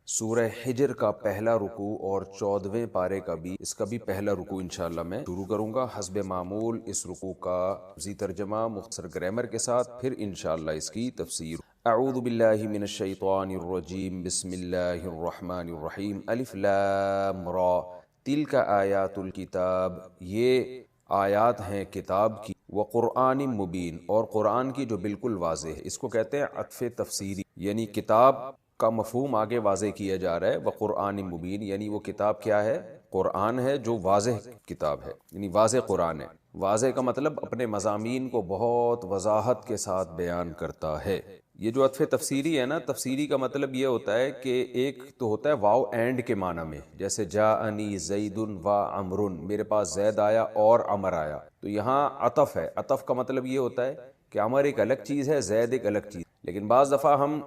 سورہ حجر کا پہلا رکوع اور 14ویں پارے کا بھی اس کا بھی پہلا رکوع انشاءاللہ میں شروع کروں گا حسب معمول اس رکوع کا لفظی ترجمہ مختصر گرامر کے ساتھ، پھر انشاءاللہ اس کی تفسیر۔ اعوذ باللہ من الشیطان الرجیم، بسم اللہ الرحمن الرحیم۔ الف لام را تلک آیات الکتاب، یہ آیات ہیں کتاب کی، وقرآن مبین، اور قرآن کی جو بالکل واضح ہے۔ اس کو کہتے ہیں عطف تفسیری، یعنی کتاب کا مفہوم آگے واضح کیا جا رہا ہے۔ وقرآن مبین یعنی وہ کتاب کیا ہے؟ قرآن ہے، جو واضح کتاب ہے، یعنی واضح قرآن ہے۔ واضح کا مطلب اپنے مضامین کو بہت وضاحت کے ساتھ بیان کرتا ہے۔ یہ جو عطف تفسیری ہے نا، تفسیری کا مطلب یہ ہوتا ہے کہ ایک تو ہوتا ہے واو اینڈ کے معنی میں، جیسے جاءنی زید و عمر، میرے پاس زید آیا اور عمر آیا، تو یہاں عطف ہے۔ عطف کا مطلب یہ ہوتا ہے کہ عمر ایک الگ چیز ہے، زید ایک الگ چیز، لیکن بعض دفعہ ہم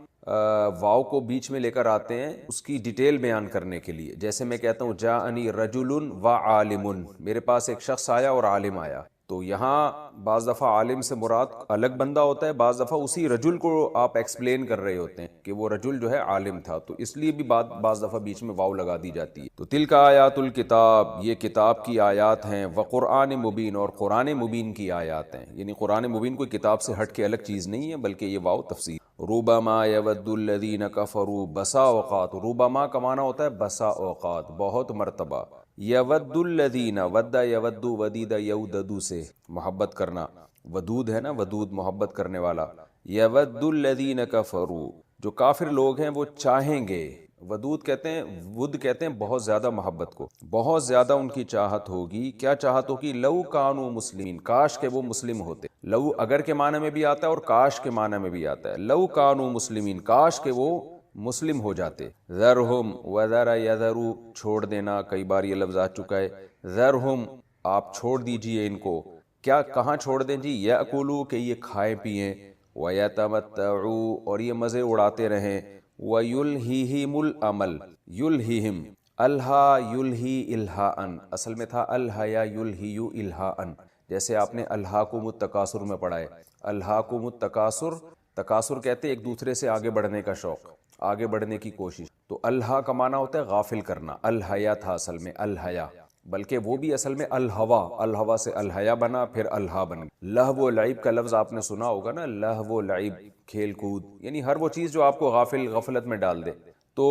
واو کو بیچ میں لے کر آتے ہیں اس کی ڈیٹیل بیان کرنے کے لیے۔ جیسے میں کہتا ہوں جاءنی رجل و عالم، میرے پاس ایک شخص آیا اور عالم آیا، تو یہاں بعض دفعہ عالم سے مراد الگ بندہ ہوتا ہے، بعض دفعہ اسی رجل کو آپ ایکسپلین کر رہے ہوتے ہیں کہ وہ رجل جو ہے عالم تھا، تو اس لیے بھی بعض دفعہ بیچ میں واو لگا دی جاتی ہے۔ تو تلک آیات الکتاب، یہ کتاب کی آیات ہیں، وقرآن مبین، اور قرآن مبین کی آیات ہیں، یعنی قرآن مبین کوئی کتاب سے ہٹ کے الگ چیز نہیں ہے، بلکہ یہ واو تفسیر۔ ربما یود الذین کفروا، بسا اوقات، ربما کا معنی ہوتا ہے بسا اوقات، بہت مرتبہ۔ یود الذین، ود یود ودید یوددو سے محبت کرنا، ودود ہے نا، ودود محبت کرنے والا۔ یود الذین کفروا، جو کافر لوگ ہیں وہ چاہیں گے، ودود کہتے ہیں، ود کہتے ہیں بہت زیادہ محبت کو، بہت زیادہ ان کی چاہت ہوگی۔ کیا چاہت ہوگی؟ لو کانوا مسلمین، کاش کہ وہ مسلم ہوتے۔ لو اگر کے معنی میں بھی آتا ہے اور کاش کے معنی میں بھی آتا ہے۔ لو کانوا مسلمین، کاش کہ وہ مسلم ہو جاتے۔ ذرہم وذر یذرو، چھوڑ دینا، کئی بار یہ لفظ آ چکا ہے۔ ذرہم، آپ چھوڑ دیجئے ان کو، کیا کہاں چھوڑ دیں جی؟ یأکلوا، کہ یہ کھائیں پئیں، ویتمتعوا، اور یہ مزے اڑاتے رہیں، وَيُلْهِهِمُ الْعَمَلِ، یلہہم، الہا یلہی الہاءً، اصل میں تھا الہیا یلہی الہاءً، جیسے آپ نے الہاکم التکاثر میں پڑھا ہے۔ الہاکم التکاثر، تکاثر کہتے ہیں ایک دوسرے سے آگے بڑھنے کا شوق، آگے بڑھنے کی کوشش، تو الہا کا معنی ہوتا ہے غافل کرنا، الہیا تھا اصل میں، الہیا، بلکہ وہ بھی اصل میں الہوا، الہوا سے الہیا بنا، پھر الہا بن گیا۔ لہو و لعب کا لفظ آپ نے سنا ہوگا نا، لہو و لعب، کھیل کود، یعنی ہر وہ چیز جو آپ کو غفلت میں ڈال دے۔ تو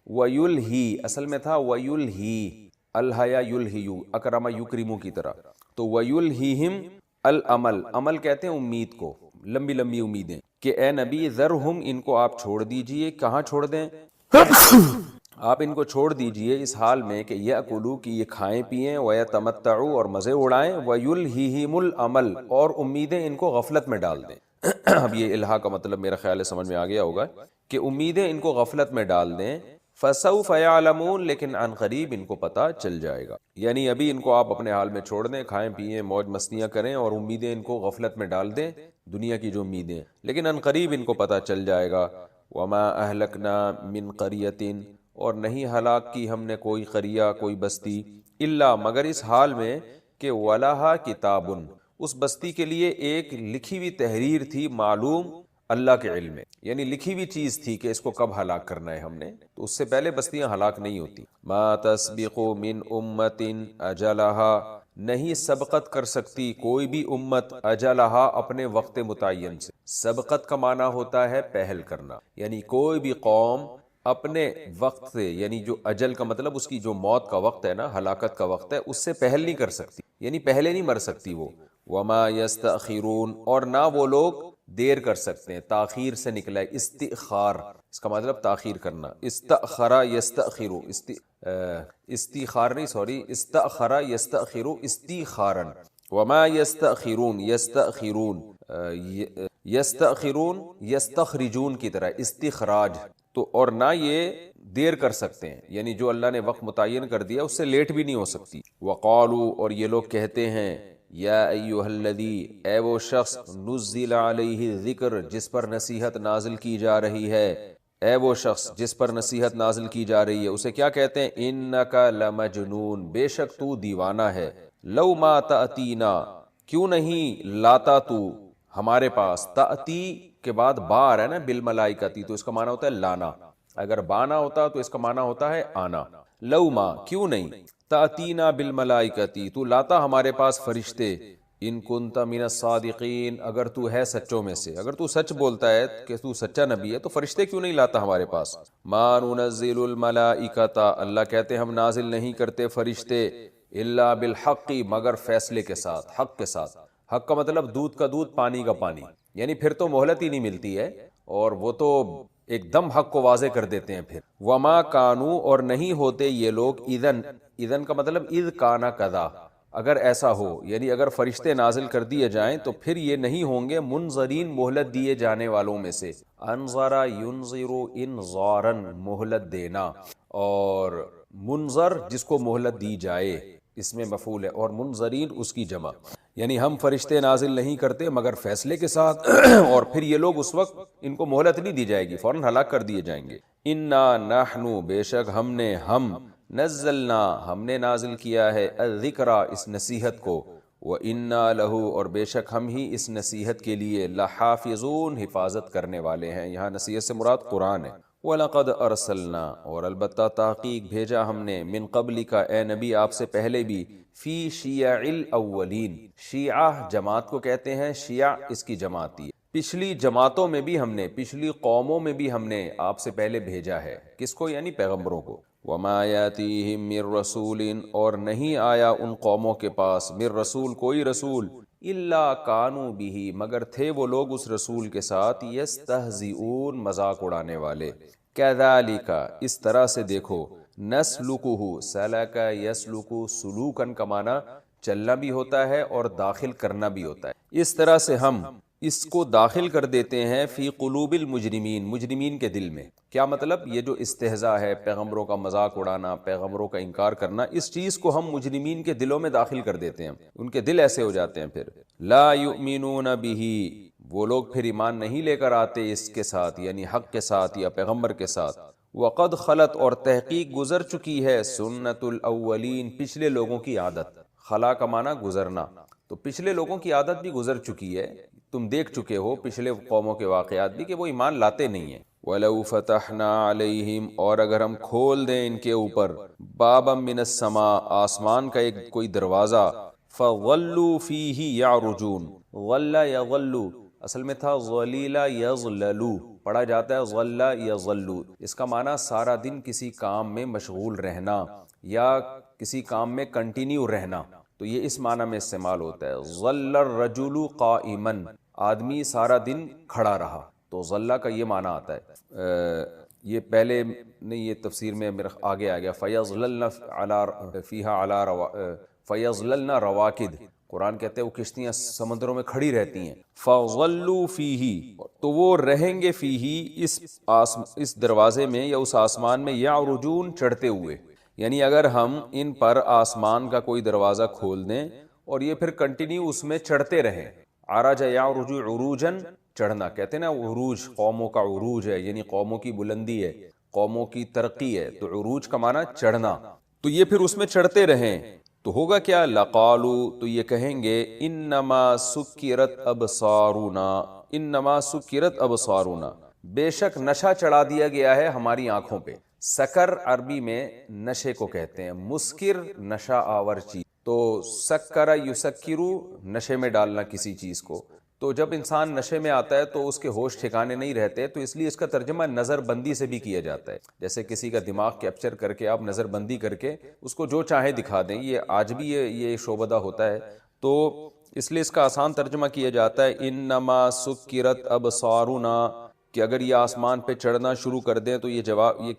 وَيُلْهِي، اصل میں تھا وَيُلْهِي، الہیا یلہیو، اکرم یکرمو کی طرح، تو وَيُلْهِهِمْ العمل، عمل کہتے ہیں امید کو، لمبی لمبی امیدیں، کہ اے نبی ذرہم، ان کو آپ چھوڑ دیجئے، کہاں چھوڑ دیں؟ آپ ان کو چھوڑ دیجئے اس حال میں کہ یأکلوا، کہ یہ کھائیں پئیں، ویتمتعوا، اور مزے اڑائیں، ویلہہم العمل، اور امیدیں ان کو غفلت میں ڈال دیں۔ اب یہ الہا کا مطلب میرا خیال ہے سمجھ میں آ گیا ہوگا کہ امیدیں ان کو غفلت میں ڈال دیں۔ فسوف یعلمون، لیکن عن قریب ان کو پتہ چل جائے گا، یعنی ابھی ان کو آپ اپنے حال میں چھوڑ دیں، کھائیں پئیں، موج مستیاں کریں، اور امیدیں ان کو غفلت میں ڈال دیں، دنیا کی جو امیدیں، لیکن عن قریب ان کو پتہ چل جائے گا۔ وما اہلکنا من قریۃ، اور نہیں ہلاک کی ہم نے کوئی قریہ، کوئی بستی، الا، مگر اس حال میں کہ ولہا کتاب، اس بستی کے لیے ایک لکھی ہوئی تحریر تھی، معلوم اللہ کے علم میں، یعنی لکھی ہوئی چیز تھی کہ اس کو کب ہلاک کرنا ہے ہم نے، تو اس سے پہلے بستیاں ہلاک نہیں ہوتی۔ ما تسبق من امت اجلہا، نہیں سبقت کر سکتی کوئی بھی امت، اجلہا، اپنے وقت متعین سے۔ سبقت کا معنی ہوتا ہے پہل کرنا، یعنی کوئی بھی قوم اپنے وقت سے، یعنی جو اجل کا مطلب اس کی جو موت کا وقت ہے نا، ہلاکت کا وقت ہے، اس سے پہل نہیں کر سکتی، یعنی پہلے نہیں مر سکتی وہ۔ وما یستأخرون، اور نہ وہ لوگ دیر کر سکتے ہیں، تاخیر سے نکلا ہے استئخار، اس کا مطلب تاخیر کرنا، استأخر یستأخر، استیخار نہیں، سوری، استأخر یستأخر استیخارا۔ وما یستأخرون، یستأخرون، یستأخرون یستخرجون کی طرح، استخراج، تو اور نہ یہ دیر کر سکتے ہیں، یعنی جو اللہ نے وقت متعین کر دیا اس سے لیٹ بھی نہیں ہو سکتی۔ وقالوا، اور یہ لوگ کہتے ہیں، یا ایھا الذی، اے وہ شخص، نزل علیہ الذکر، جس پر نصیحت نازل کی جا رہی ہے، اے وہ شخص جس پر نصیحت نازل کی جا رہی ہے، اسے کیا کہتے ہیں؟ انک لمجنون، بے شک تو دیوانہ ہے۔ لو ما تأتینا، کیوں نہیں لاتا تو ہمارے پاس، تأتی کے بعد با آ رہا ہے نا، بالملائکتی، تو اس کا معنی ہوتا ہے لانا، اگر بانا ہوتا تو اس کا معنی ہوتا ہے آنا. لو ما کیوں نہیں، تاتینا بالملائکتی تو لاتا ہمارے پاس فرشتے، ان کنت من الصادقین اگر تو ہے سچوں میں سے، اگر تو سچ بولتا ہے کہ تو سچا نبی ہے تو فرشتے کیوں نہیں لاتا ہمارے پاس. ما ننزل الملائکۃ اللہ کہتے ہیں ہم نازل نہیں کرتے فرشتے الا بالحق مگر فیصلے کے ساتھ، حق کے ساتھ. حق کا مطلب دودھ کا دودھ پانی کا پانی، یعنی پھر تو مہلت ہی نہیں ملتی ہے اور وہ تو ایک دم حق کو واضح کر دیتے ہیں. پھر وما کانو اور نہیں ہوتے یہ لوگ، اذن کا مطلب اذ کانا کذا اگر ایسا ہو، یعنی اگر فرشتے نازل کر دیے جائیں تو پھر یہ نہیں ہوں گے منظرین مہلت دیے جانے والوں میں سے. انظرا ینظر انظارا مہلت دینا، اور منظر جس کو مہلت دی جائے اس میں مفعول ہے، اور منظرین اس کی جمع. یعنی ہم فرشتے نازل نہیں کرتے مگر فیصلے کے ساتھ اور پھر یہ لوگ اس وقت ان کو مہلت نہیں دی جائے گی، فوراً ہلاک کر دیے جائیں گے. انا نحن بے شک ہم نزلنا ہم نے نازل کیا ہے الذکر اس نصیحت کو، وَإِنَّا لَهُ اور بے شک ہم ہی اس نصیحت کے لیے لحافظون حفاظت کرنے والے ہیں. یہاں نصیحت سے مراد قرآن ہے. وَلَقَدْ أَرْسَلْنَا اور البتہ تحقیق بھیجا ہم نے من قبل کا اے نبی آپ سے پہلے بھی، فی شیع الاولین شیعہ جماعت کو کہتے ہیں، شیعہ اس کی جماعتی ہے. پچھلی جماعتوں میں بھی ہم نے، پچھلی قوموں میں بھی ہم نے آپ سے پہلے بھیجا ہے. کس کو؟ یعنی پیغمبروں کو. وَمَا يَأْتِيهِم مِّن رَّسُولٍ اور نہیں آیا ان قوموں کے پاس مِن رسول کوئی رسول، إِلَّا كَانُوا بِهِ مگر تھے وہ لوگ اس رسول کے ساتھ يَسْتَهْزِئُونَ مذاق اڑانے والے. كَذَلِكَ اس طرح سے دیکھو، نَسْلُكُهُ سَلَكَ يَسْلُكُ سلوکن کا معنی چلنا بھی ہوتا ہے اور داخل کرنا بھی ہوتا ہے. اس طرح سے ہم اس کو داخل کر دیتے ہیں فی قلوب المجرمین مجرمین کے دل میں. کیا مطلب؟ یہ جو استہزاء ہے، پیغمبروں کا مذاق اڑانا، پیغمبروں کا انکار کرنا، اس چیز کو ہم مجرمین کے دلوں میں داخل کر دیتے ہیں، ان کے دل ایسے ہو جاتے ہیں. پھر لا یؤمنون بہ وہ لوگ پھر ایمان نہیں لے کر آتے اس کے ساتھ، یعنی حق کے ساتھ یا پیغمبر کے ساتھ. وقد خلت اور تحقیق گزر چکی ہے، سنت الاولین پچھلے لوگوں کی عادت. خلا کا معنی گزرنا، تو پچھلے لوگوں کی عادت بھی گزر چکی ہے. تم دیکھ چکے ہو پچھلے قوموں کے واقعات بھی کہ وہ ایمان لاتے نہیں ہیں. وَلَوْ فَتَحْنَا عَلَيْهِمْ اور اگر ہم کھول دیں ان کے اوپر، بَابًا مِّنَ السَّمَاء آسمان کا ایک کوئی دروازہ، فَظَلُّوا فِيهِ يَعْرُجُونَ غَلَّ يَظَلُّ اصل میں تھا ظَلِيلَ يَظْلَلُ پڑھا جاتا ہے غَلَّ يَظَلُّ. اس کا معنی سارا دن کسی کام میں مشغول رہنا یا کسی کام میں کنٹینیو رہنا، تو یہ اس معنی میں استعمال ہوتا ہے. ظَلَّ الرَّجُلُ قَائِمًا آدمی سارا دن کھڑا رہا، تو ظلہ کا یہ معنی آتا ہے. یہ پہلے نہیں، یہ تفسیر میں میرا آگے آ گیا. فَيَظْلَلْنَ رَوَاكِدْ قرآن کہتے ہیں وہ کشتیاں سمندروں میں کھڑی رہتی ہیں. فَظَلُّوا فِيهِ تو وہ رہیں گے فِيهِ اس دروازے میں یا اس آسمان میں، يَعْرُجُونَ چڑھتے ہوئے. یعنی اگر ہم ان پر آسمان کا کوئی دروازہ کھول دیں اور یہ پھر کنٹینیو اس میں چڑھتے رہیں. عرج یعرج عروجن چڑھنا کہتے ہیں نا، عروج قوموں کا عروج ہے، یعنی قوموں کی بلندی ہے، قوموں کی ترقی ہے، تو عروج کا معنی چڑھنا. تو یہ پھر اس میں چڑھتے رہیں تو ہوگا کیا؟ لقالو تو یہ کہیں گے انما سکرت ابصارنا انما سکرت ابصارنا بے شک نشہ چڑھا دیا گیا ہے ہماری آنکھوں پہ. سکر عربی میں نشے کو کہتے ہیں، مسکر نشہ آور چیز. تو سکر یسکرو نشے میں ڈالنا کسی چیز کو. تو جب انسان نشے میں آتا ہے تو اس کے ہوش ٹھکانے نہیں رہتے، تو اس لیے اس کا ترجمہ نظر بندی سے بھی کیا جاتا ہے. جیسے کسی کا دماغ کیپچر کر کے آپ نظر بندی کر کے اس کو جو چاہے دکھا دیں، یہ آج بھی یہ شعبدہ ہوتا ہے. تو اس لیے اس کا آسان ترجمہ کیا جاتا ہے انما سکرت ابصارنا، کہ اگر یہ آسمان پہ چڑھنا شروع کر دیں تو یہ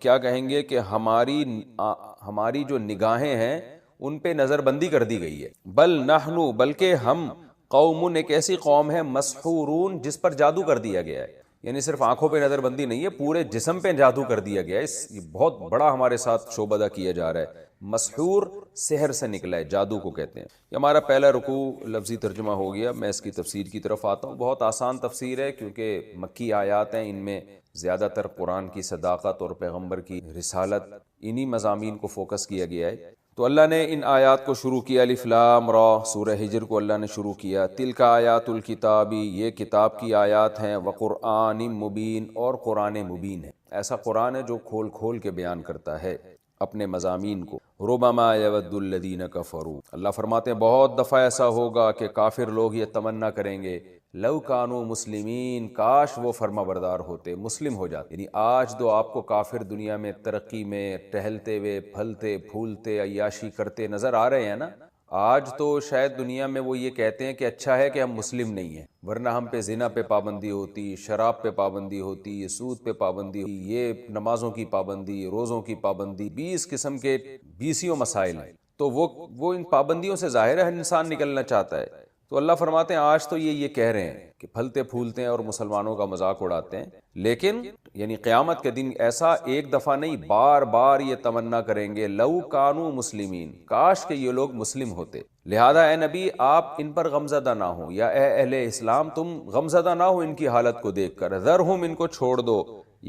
کیا کہیں گے کہ ہماری جو نگاہیں ہیں ان پہ نظر بندی کر دی گئی ہے. بل نحنو بلکہ ہم قوم ایک ایسی قوم ہے، مسحورون جس پر جادو کر دیا گیا ہے. یعنی صرف آنکھوں پہ نظر بندی نہیں ہے، پورے جسم پہ جادو کر دیا گیا ہے. یہ بہت بڑا ہمارے ساتھ شعبدہ کیا جا رہا ہے. مسحور سحر سے نکلا ہے، جادو کو کہتے ہیں. یہ ہمارا پہلا رکوع لفظی ترجمہ ہو گیا. میں اس کی تفسیر کی طرف آتا ہوں. بہت آسان تفسیر ہے کیونکہ مکی آیات ہیں، ان میں زیادہ تر قرآن کی صداقت اور پیغمبر کی رسالت انہی مضامین کو فوکس کیا گیا ہے. تو اللہ نے ان آیات کو شروع کیا، الف لام را، سورہ ہجر کو اللہ نے شروع کیا، تلک آیات الکتابی، یہ کتاب کی آیات ہیں، وقرآن مبین، اور قرآن مبین ہے، ایسا قرآن ہے جو کھول کھول کے بیان کرتا ہے اپنے مضامین کو۔ ربما یود الذین کفروا، اللہ فرماتے ہیں بہت دفعہ ایسا ہوگا کہ کافر لوگ یہ تمنا کریں گے، لو کانوا مسلمین، کاش وہ فرما بردار ہوتے، مسلم ہو جاتے۔ یعنی آج تو آپ کو کافر دنیا میں ترقی میں ٹہلتے ہوئے پھلتے پھولتے عیاشی کرتے نظر آ رہے ہیں نا، آج تو شاید دنیا میں وہ یہ کہتے ہیں کہ اچھا ہے کہ ہم مسلم نہیں ہیں، ورنہ ہم پہ زنا پہ پابندی ہوتی، شراب پہ پابندی ہوتی، سود پہ پابندی ہوتی، یہ نمازوں کی پابندی، روزوں کی پابندی، 20 قسم کے 20 مسائل ہیں۔ تو وہ ان پابندیوں سے ظاہر ہے انسان نکلنا چاہتا ہے۔ تو اللہ فرماتے ہیں آج تو یہ کہہ رہے ہیں کہ پھلتے پھولتے ہیں اور مسلمانوں کا مذاق اڑاتے ہیں، لیکن یعنی قیامت کے دن ایسا ایک دفعہ نہیں، بار بار یہ تمنا کریں گے، لو کانوا مسلمین، کاش کہ یہ لوگ مسلم ہوتے۔ لہذا اے نبی آپ ان پر غمزدہ نہ ہو، یا اے اہل اسلام تم غمزدہ نہ ہو ان کی حالت کو دیکھ کر، ذرہم، ان کو چھوڑ دو،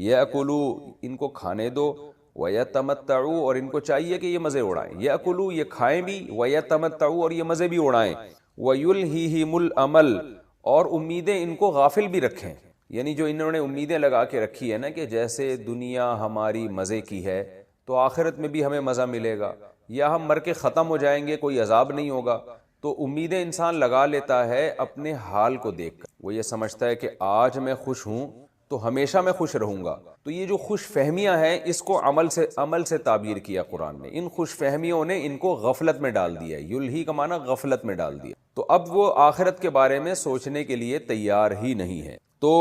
یاکلوا، ان کو کھانے دو، وَيَتَمَتَّعُوا، اور ان کو چاہیے کہ یہ مزے اڑائیں، یاکلوا، یہ کھائیں بھی، وَيَتَمَتَّعُوا، اور یہ مزے بھی اڑائیں، وَيُلْهِهِمُ الْأَمَلُ، اور امیدیں ان کو غافل بھی رکھیں۔ یعنی جو انہوں نے امیدیں لگا کے رکھی ہے نا کہ جیسے دنیا ہماری مزے کی ہے تو آخرت میں بھی ہمیں مزہ ملے گا، یا ہم مر کے ختم ہو جائیں گے کوئی عذاب نہیں ہوگا، تو امیدیں انسان لگا لیتا ہے اپنے حال کو دیکھ کر۔ وہ یہ سمجھتا ہے کہ آج میں خوش ہوں تو ہمیشہ میں خوش رہوں گا، تو یہ جو خوش فہمیاں ہیں اس کو عمل سے تعبیر کیا قرآن نے۔ ان خوش فہمیوں نے ان کو غفلت میں ڈال دیا، یلہی کا معنی غفلت میں ڈال دیا، تو اب وہ آخرت کے بارے میں سوچنے کے لیے تیار ہی نہیں ہے۔ تو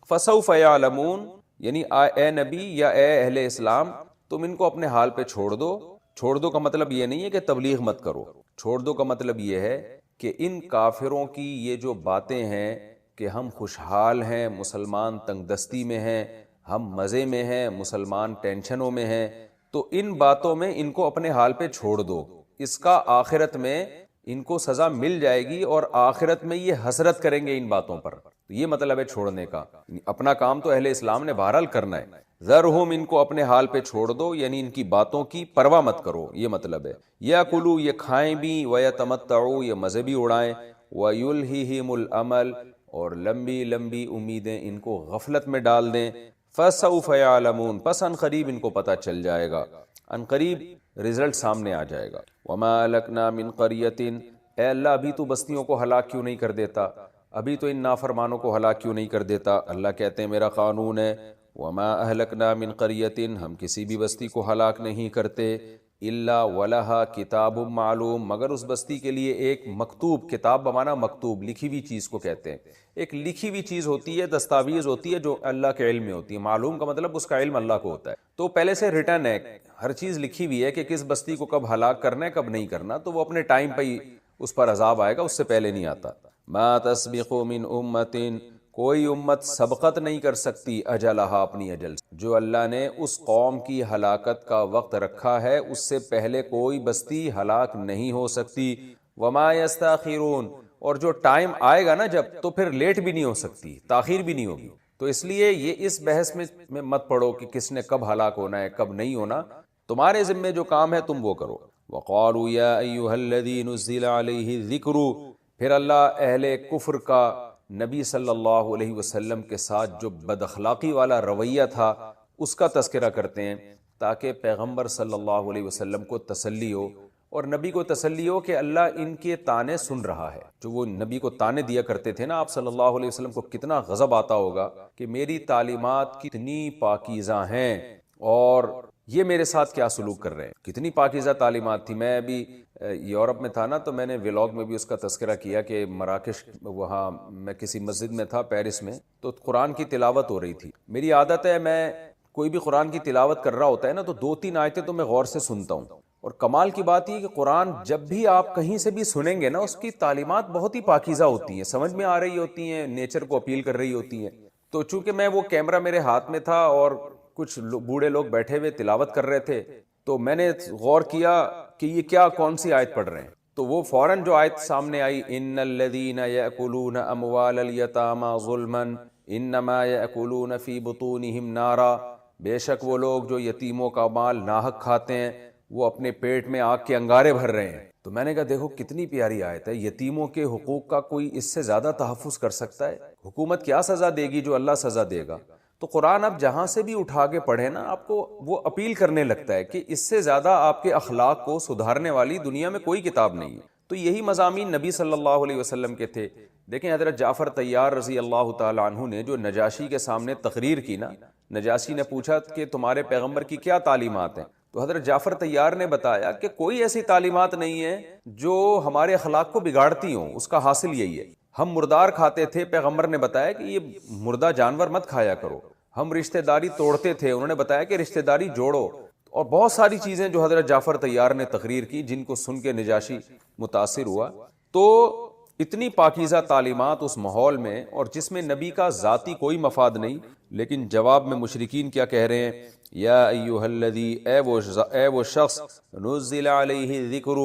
فسوف یعلمون، یعنی اے نبی یا اے اہل اسلام تم ان کو اپنے حال پہ چھوڑ دو۔ چھوڑ دو کا مطلب یہ نہیں ہے کہ تبلیغ مت کرو، چھوڑ دو کا مطلب یہ ہے کہ ان کافروں کی یہ جو باتیں ہیں کہ ہم خوشحال ہیں، مسلمان تنگ دستی میں ہیں، ہم مزے میں ہیں، مسلمان ٹینشنوں میں ہیں، تو ان باتوں میں ان کو اپنے حال پہ چھوڑ دو، اس کا آخرت میں ان کو سزا مل جائے گی، اور آخرت میں یہ حسرت کریں گے ان باتوں پر۔ تو یہ مطلب ہے چھوڑنے کا، اپنا کام تو اہل اسلام نے بہرحال کرنا ہے، ذرہم، ان کو اپنے حال پہ چھوڑ دو، یعنی ان کی باتوں کی پرواہ مت کرو، یہ مطلب ہے۔ یاکلوا، یہ کھائیں بھی، ویتمتعوا، یہ مزے بھی اڑائیں، ویلہہم الامل، اور لمبی لمبی امیدیں ان کو غفلت میں ڈال دیں، فسوف یعلمون، پس ان قریب ان کو پتہ چل جائے گا، ان قریب رزلٹ سامنے آ جائے گا۔ وما اہلکنا من قریۃ، اے اللہ ابھی تو بستیوں کو ہلاک کیوں نہیں کر دیتا، ابھی تو ان نافرمانوں کو ہلاک کیوں نہیں کر دیتا؟ اللہ کہتے ہیں میرا قانون ہے، وما اہلکنا من قریۃ، ہم کسی بھی بستی کو ہلاک نہیں کرتے، الا ولہا کتاب معلوم، مگر اس بستی کے لیے ایک مکتوب، کتاب بمانا مکتوب، لکھی ہوئی چیز کو کہتے ہیں، ایک لکھی ہوئی چیز ہوتی ہے، دستاویز ہوتی ہے جو اللہ کے علم میں ہوتی ہے، معلوم کا مطلب اس کا علم اللہ کو ہوتا ہے، تو پہلے سے ریٹن ہے، ہر چیز لکھی ہوئی ہے کہ کس بستی کو کب ہلاک کرنا ہے کب نہیں کرنا، تو وہ اپنے ٹائم پہ ہی اس پر عذاب آئے گا، اس سے پہلے نہیں آتا۔ ما تسبق من امت، کوئی امت سبقت نہیں کر سکتی اجلہا، اپنی اجل سے، جو اللہ نے اس قوم کی ہلاکت کا وقت رکھا ہے اس سے پہلے کوئی بستی ہلاک نہیں ہو سکتی، وما یستاخرون، اور جو ٹائم آئے گا نا جب، تو پھر لیٹ بھی نہیں ہو سکتی، تاخیر بھی نہیں ہوگی۔ تو اس لیے یہ اس بحث میں مت پڑو کہ کس نے کب ہلاک ہونا ہے کب نہیں ہونا، تمہارے ذمے جو کام ہے تم وہ کرو۔ وقالوا یا ایھا الذی نزل علیہ الذکر، پھر اللہ اہل کفر کا نبی صلی اللہ علیہ وسلم کے ساتھ جو بد اخلاقی والا رویہ تھا اس کا تذکرہ کرتے ہیں، تاکہ پیغمبر صلی اللہ علیہ وسلم کو تسلی ہو اور نبی کو تسلی ہو کہ اللہ ان کے طعنے سن رہا ہے۔ جو وہ نبی کو طعنے دیا کرتے تھے نا، آپ صلی اللہ علیہ وسلم کو کتنا غضب آتا ہوگا کہ میری تعلیمات کتنی پاکیزہ ہیں اور یہ میرے ساتھ کیا سلوک کر رہے ہیں، کتنی پاکیزہ تعلیمات تھی۔ میں ابھی یورپ میں تھا نا، تو میں نے ولاگ میں بھی اس کا تذکرہ کیا کہ مراکش، وہاں میں کسی مسجد میں تھا پیرس میں، تو قرآن کی تلاوت ہو رہی تھی۔ میری عادت ہے میں کوئی بھی قرآن کی تلاوت کر رہا ہوتا ہے نا تو 2-3 آیتیں تو میں غور سے سنتا ہوں، اور کمال کی بات یہ کہ قرآن جب بھی آپ کہیں سے بھی سنیں گے نا اس کی تعلیمات بہت ہی پاکیزہ ہوتی ہیں، سمجھ میں آ رہی ہوتی ہیں، نیچر کو اپیل کر رہی ہوتی ہیں۔ تو چونکہ میں وہ کیمرہ میرے ہاتھ میں تھا اور کچھ بوڑھے لوگ بیٹھے ہوئے تلاوت کر رہے تھے، تو میں نے غور کیا کہ یہ کیا کون سی آیت پڑھ رہے ہیں، تو وہ فوراً جو آیت سامنے آئی، ان الذین یأکلون اموال الیتامی ظلما انما یأکلون فی بطونہم نارا، بے شک وہ لوگ جو یتیموں کا مال ناحق کھاتے ہیں وہ اپنے پیٹ میں آگ کے انگارے بھر رہے ہیں۔ تو میں نے کہا دیکھو کتنی پیاری آیت ہے، یتیموں کے حقوق کا کوئی اس سے زیادہ تحفظ کر سکتا ہے؟ حکومت کیا سزا دے گی جو اللہ سزا دے گا؟ تو قرآن اب جہاں سے بھی اٹھا کے پڑھے نا، آپ کو وہ اپیل کرنے لگتا ہے کہ اس سے زیادہ آپ کے اخلاق کو سدھارنے والی دنیا میں کوئی کتاب نہیں ہے۔ تو یہی مضامین نبی صلی اللہ علیہ وسلم کے تھے۔ دیکھیں حضرت جعفر طیار رضی اللہ تعالی عنہ نے جو نجاشی کے سامنے تقریر کی نا، نجاشی نے پوچھا کہ تمہارے پیغمبر کی کیا تعلیمات ہیں؟ تو حضرت جعفر طیار نے بتایا کہ کوئی ایسی تعلیمات نہیں ہے جو ہمارے اخلاق کو بگاڑتی ہوں، اس کا حاصل یہی ہے، ہم مردار کھاتے تھے، پیغمبر نے بتایا کہ یہ مردہ جانور مت کھایا کرو، ہم رشتہ داری توڑتے تھے، انہوں نے بتایا کہ رشتہ داری جوڑو، اور بہت ساری چیزیں جو حضرت جعفر طیار نے تقریر کی جن کو سن کے نجاشی متاثر ہوا۔ تو اتنی پاکیزہ تعلیمات اس ماحول میں، اور جس میں نبی کا ذاتی کوئی مفاد نہیں، لیکن جواب میں مشرکین کیا کہہ رہے ہیں؟ یا ایھا الذی، اے وہ شخص نزل علیہ الذکر،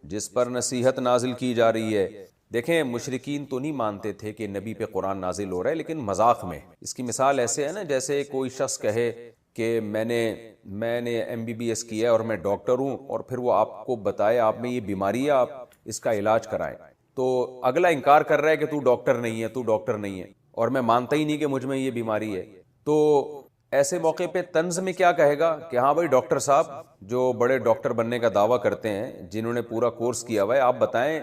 جس پر نصیحت نازل کی جا رہی ہے۔ دیکھیں مشرکین تو نہیں مانتے تھے کہ نبی پہ قرآن نازل ہو رہا ہے، لیکن مذاق میں۔ اس کی مثال ایسے ہے نا جیسے کوئی شخص کہے کہ میں نے MBBS کیا ہے اور میں ڈاکٹر ہوں، اور پھر وہ آپ کو بتائے آپ میں یہ بیماری ہے، آپ اس کا علاج کرائیں، تو اگلا انکار کر رہا ہے کہ تو ڈاکٹر نہیں ہے، تو ڈاکٹر نہیں ہے، اور میں مانتا ہی نہیں کہ مجھ میں یہ بیماری ہے۔ تو ایسے موقع پہ طنز میں کیا کہے گا کہ ہاں بھائی ڈاکٹر صاحب، جو بڑے ڈاکٹر بننے کا دعویٰ کرتے ہیں، جنہوں نے پورا کورس کیا ہوا ہے، آپ بتائیں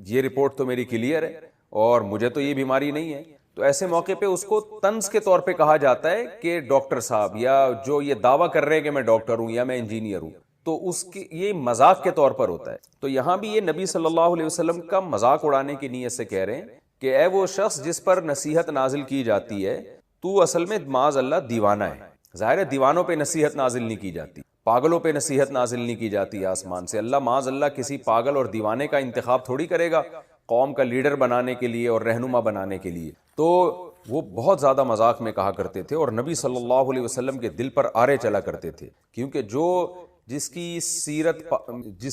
یہ رپورٹ تو میری کلیئر ہے اور مجھے تو یہ بیماری نہیں ہے۔ تو ایسے موقع پہ اس کو طنز کے طور پہ کہا جاتا ہے کہ ڈاکٹر صاحب، یا جو یہ دعویٰ کر رہے ہیں کہ میں ڈاکٹر ہوں یا میں انجینئر ہوں، تو اس کی یہ مذاق کے طور پر ہوتا ہے۔ تو یہاں بھی یہ نبی صلی اللہ علیہ وسلم کا مذاق اڑانے کی نیت سے کہہ رہے ہیں کہ اے وہ شخص جس پر نصیحت نازل کی جاتی ہے، تو اصل میں معاذ اللہ دیوانہ ہے۔ ظاہر ہے دیوانوں پہ نصیحت نازل نہیں کی جاتی، پاگلوں پہ نصیحت نازل نہیں کی جاتی آسمان سے۔ اللہ معاذ اللہ کسی پاگل اور دیوانے کا انتخاب تھوڑی کرے گا قوم کا لیڈر بنانے کے لیے اور رہنما بنانے کے لیے۔ تو وہ بہت زیادہ مذاق میں کہا کرتے تھے، اور نبی صلی اللہ علیہ وسلم کے دل پر آرے چلا کرتے تھے، کیونکہ جس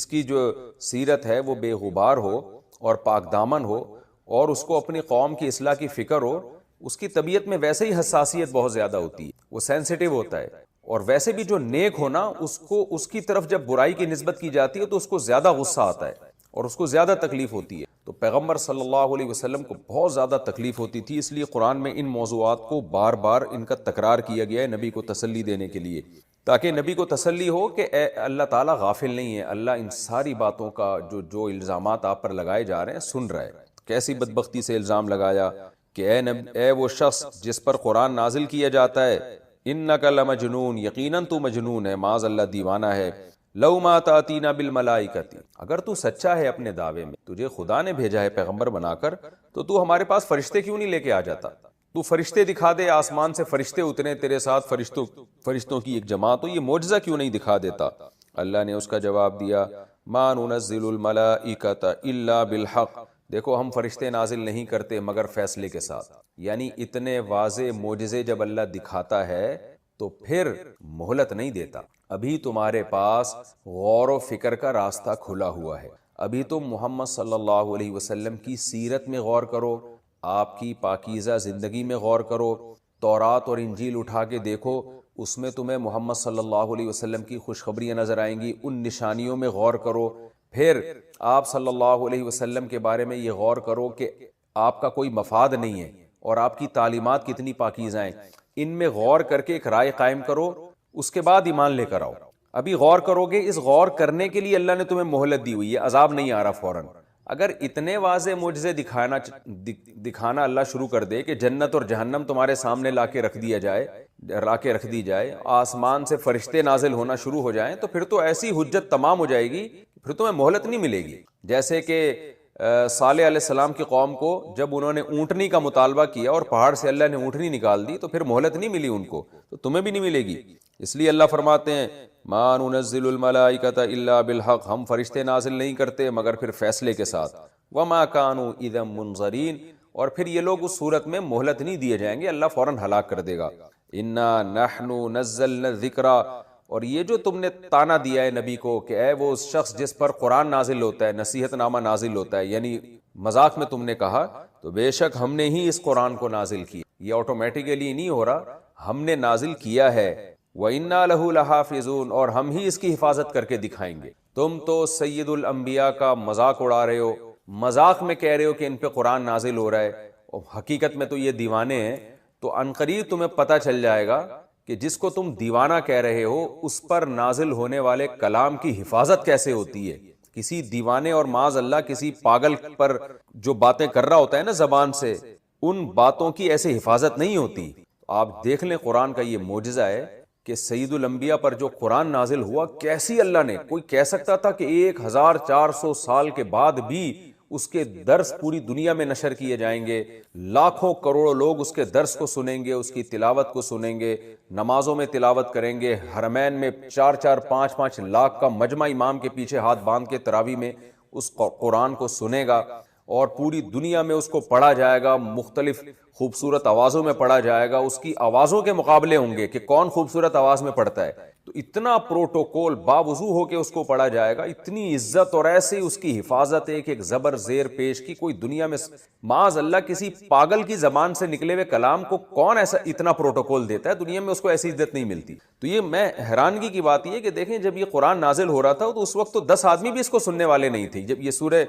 کی جو سیرت ہے وہ بے غبار ہو اور پاک دامن ہو، اور اس کو اپنی قوم کی اصلاح کی فکر ہو، اس کی طبیعت میں ویسے ہی حساسیت بہت زیادہ ہوتی ہے، وہ سینسیٹیو ہوتا ہے، اور ویسے بھی جو نیک ہونا، اس کی طرف جب برائی کی نسبت کی جاتی ہے تو اس کو زیادہ غصہ آتا ہے اور اس کو زیادہ تکلیف ہوتی ہے۔ تو پیغمبر صلی اللہ علیہ وسلم کو بہت زیادہ تکلیف ہوتی تھی، اس لیے قرآن میں ان موضوعات کو بار بار ان کا تکرار کیا گیا ہے نبی کو تسلی دینے کے لیے، تاکہ نبی کو تسلی ہو کہ اے اللہ تعالیٰ غافل نہیں ہے، اللہ ان ساری باتوں کا جو الزامات آپ پر لگائے جا رہے ہیں سن رہا ہے۔ کیسی بدبختی سے الزام لگایا کہ اے وہ شخص جس پر قرآن نازل کیا جاتا ہے، انک لمجنون، یقیناً تو مجنون ہے، معاذ اللہ دیوانہ ہے، لو ما تاتینا بالملائکۃ، اگر تو سچا ہے اپنے دعوے میں، تجھے خدا نے بھیجا ہے پیغمبر بنا کر، تو ہمارے پاس فرشتے کیوں نہیں لے کے آ جاتا؟ تو فرشتے دکھا دے، آسمان سے فرشتے اترے تیرے ساتھ، فرشتوں کی ایک جماعت ہو، یہ معجزہ کیوں نہیں دکھا دیتا؟ اللہ نے اس کا جواب دیا، ما ننزل الملائکۃ الا بالحق، دیکھو ہم فرشتے نازل نہیں کرتے مگر فیصلے کے ساتھ۔ یعنی اتنے واضح معجزے جب اللہ دکھاتا ہے تو پھر مہلت نہیں دیتا۔ ابھی تمہارے پاس غور و فکر کا راستہ کھلا ہوا ہے، ابھی تم محمد صلی اللہ علیہ وسلم کی سیرت میں غور کرو، آپ کی پاکیزہ زندگی میں غور کرو، تورات اور انجیل اٹھا کے دیکھو، اس میں تمہیں محمد صلی اللہ علیہ وسلم کی خوشخبریاں نظر آئیں گی، ان نشانیوں میں غور کرو، پھر آپ صلی اللہ علیہ وسلم کے بارے میں یہ غور کرو کہ آپ کا کوئی مفاد نہیں ہے اور آپ کی تعلیمات کتنی پاکیزہ ہیں، ان میں غور کر کے ایک رائے قائم کرو، اس کے بعد ایمان لے کر آؤ۔ ابھی غور کرو گے، اس غور کرنے کے لیے اللہ نے تمہیں مہلت دی ہوئی ہے، عذاب نہیں آ رہا فوراً۔ اگر اتنے واضح معجزے دکھانا اللہ شروع کر دے کہ جنت اور جہنم تمہارے سامنے لا کے رکھ دی جائے، آسمان سے فرشتے نازل ہونا شروع ہو جائیں، تو پھر تو ایسی حجت تمام ہو جائے گی، پھر تمہیں مہلت نہیں ملے گی۔ جیسے کہ صالح علیہ السلام کی قوم کو جب انہوں نے اونٹنی کا مطالبہ کیا اور پہاڑ سے اللہ نے اونٹنی نکال دی، تو پھر مہلت نہیں ملی ان کو، تو تمہیں بھی نہیں ملے گی۔ اس لیے اللہ فرماتے ہیں ما ننزل الملائکۃ الا بالحق، ہم فرشتے نازل نہیں کرتے مگر پھر فیصلے کے ساتھ، وما كانوا اذا منظرین، اور پھر یہ لوگ اس صورت میں مہلت نہیں دیے جائیں گے، اللہ فوراً ہلاک کر دے گا۔ انا نحن نزلنا الذکر، اور یہ جو تم نے تانا دیا ہے نبی کو کہ اے وہ شخص جس پر قرآن نازل ہوتا ہے، نصیحت نامہ نازل ہوتا ہے، یعنی مذاق میں تم نے کہا، تو بے شک ہم نے ہی اس قرآن کو نازل کیا، یہ آٹومیٹیکلی نہیں ہو رہا، ہم نے نازل کیا ہے، وَإِنَّا لَهُ لَحَافِظُونَ، اور ہم ہی اس کی حفاظت کر کے دکھائیں گے۔ تم تو سید الانبیاء کا مذاق اڑا رہے ہو، مذاق میں کہہ رہے ہو کہ ان پہ قرآن نازل ہو رہا ہے، اور حقیقت میں تو یہ دیوانے ہیں۔ تو عنقریب تمہیں پتہ چل جائے گا کہ جس کو تم دیوانہ کہہ رہے ہو اس پر نازل ہونے والے کلام کی حفاظت کیسے ہوتی ہے۔ کسی دیوانے اور معاذ اللہ کسی پاگل پر جو باتیں کر رہا ہوتا ہے نا زبان سے، ان باتوں کی ایسے حفاظت نہیں ہوتی۔ آپ دیکھ لیں قرآن کا یہ معجزہ ہے کہ سید الانبیاء پر جو قرآن نازل ہوا، کیسی اللہ نے، کوئی کہہ سکتا تھا کہ 1400 سال کے بعد بھی اس کے درس پوری دنیا میں نشر کیے جائیں گے، لاکھوں کروڑوں لوگ اس کے درس کو سنیں گے، اس کی تلاوت کو سنیں گے، نمازوں میں تلاوت کریں گے، حرمین میں 4-4 5-5 لاکھ کا مجمع امام کے پیچھے ہاتھ باندھ کے تراویح میں اس قرآن کو سنے گا، اور پوری دنیا میں اس کو پڑھا جائے گا، مختلف خوبصورت آوازوں میں پڑھا جائے گا، اس کی آوازوں کے مقابلے ہوں گے کہ کون خوبصورت آواز میں پڑھتا ہے، تو اتنا پروٹوکول باوضو ہو کے اس کو پڑھا جائے گا، اتنی عزت اور ایسی اس کی حفاظت ہے کہ ایک زبر زیر پیش کی کوئی دنیا میں معاذ اللہ کسی پاگل کی زبان سے نکلے ہوئے کلام کو کون ایسا اتنا پروٹوکول دیتا ہے، دنیا میں اس کو ایسی عزت نہیں ملتی۔ تو یہ میں حیرانگی کی بات یہ کہ دیکھیں جب یہ قرآن نازل ہو رہا تھا تو اس وقت تو 10 آدمی بھی اس کو سننے والے نہیں تھے۔ جب یہ سورہ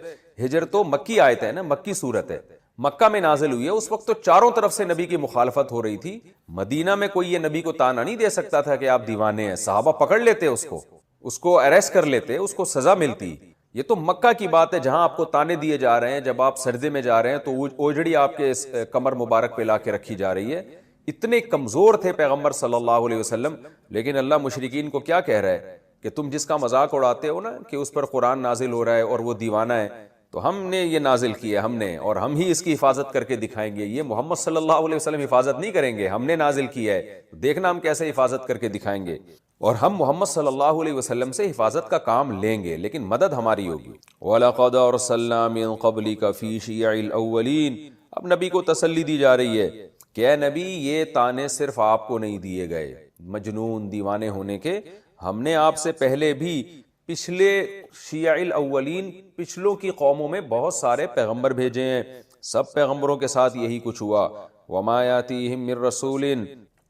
ہجر تو مکی آیت ہے نا، مکی سورت ہے، مکہ میں نازل ہوئی ہے، اس وقت تو چاروں طرف سے نبی کی مخالفت ہو رہی تھی۔ مدینہ میں کوئی یہ نبی کو تانا نہیں دے سکتا تھا کہ آپ دیوانے ہیں، صحابہ پکڑ لیتے اس کو اریسٹ کر لیتے، اس کو سزا ملتی۔ یہ تو مکہ کی بات ہے جہاں آپ کو تانے دیے جا رہے ہیں، جب آپ سجدے میں جا رہے ہیں تو اوجڑی آپ کے کمر مبارک پہ لا کے رکھی جا رہی ہے۔ اتنے کمزور تھے پیغمبر صلی اللہ علیہ وسلم، لیکن اللہ مشرکین کو کیا کہہ رہا ہے کہ تم جس کا مذاق اڑاتے ہو نا کہ اس پر قرآن نازل ہو رہا ہے اور وہ دیوانہ ہے، تو ہم نے یہ نازل کیا، ہم نے، اور ہم ہی اس کی حفاظت کر کے دکھائیں گے۔ یہ محمد صلی اللہ علیہ وسلم حفاظت نہیں کریں گے، ہم نے نازل کیا ہے، دیکھنا ہم کیسے حفاظت کر کے دکھائیں گے، اور ہم محمد صلی اللہ علیہ وسلم سے حفاظت کا کام لیں گے، لیکن مدد ہماری ہوگی۔ وَلَقَدْ أَرْسَلْنَا مِن قَبْلِكَ فِي شِيَعِ الْأَوَّلِينَ، اب نبی کو تسلی دی جا رہی ہے کہ اے نبی یہ تانے صرف آپ کو نہیں دیے گئے مجنون دیوانے ہونے کے، ہم نے آپ سے پہلے بھی پچھلے شیع الاولین، پچھلوں کی قوموں میں بہت سارے پیغمبر بھیجے ہیں، سب پیغمبروں کے ساتھ یہی کچھ ہوا۔ وما یاتیہم من رسول،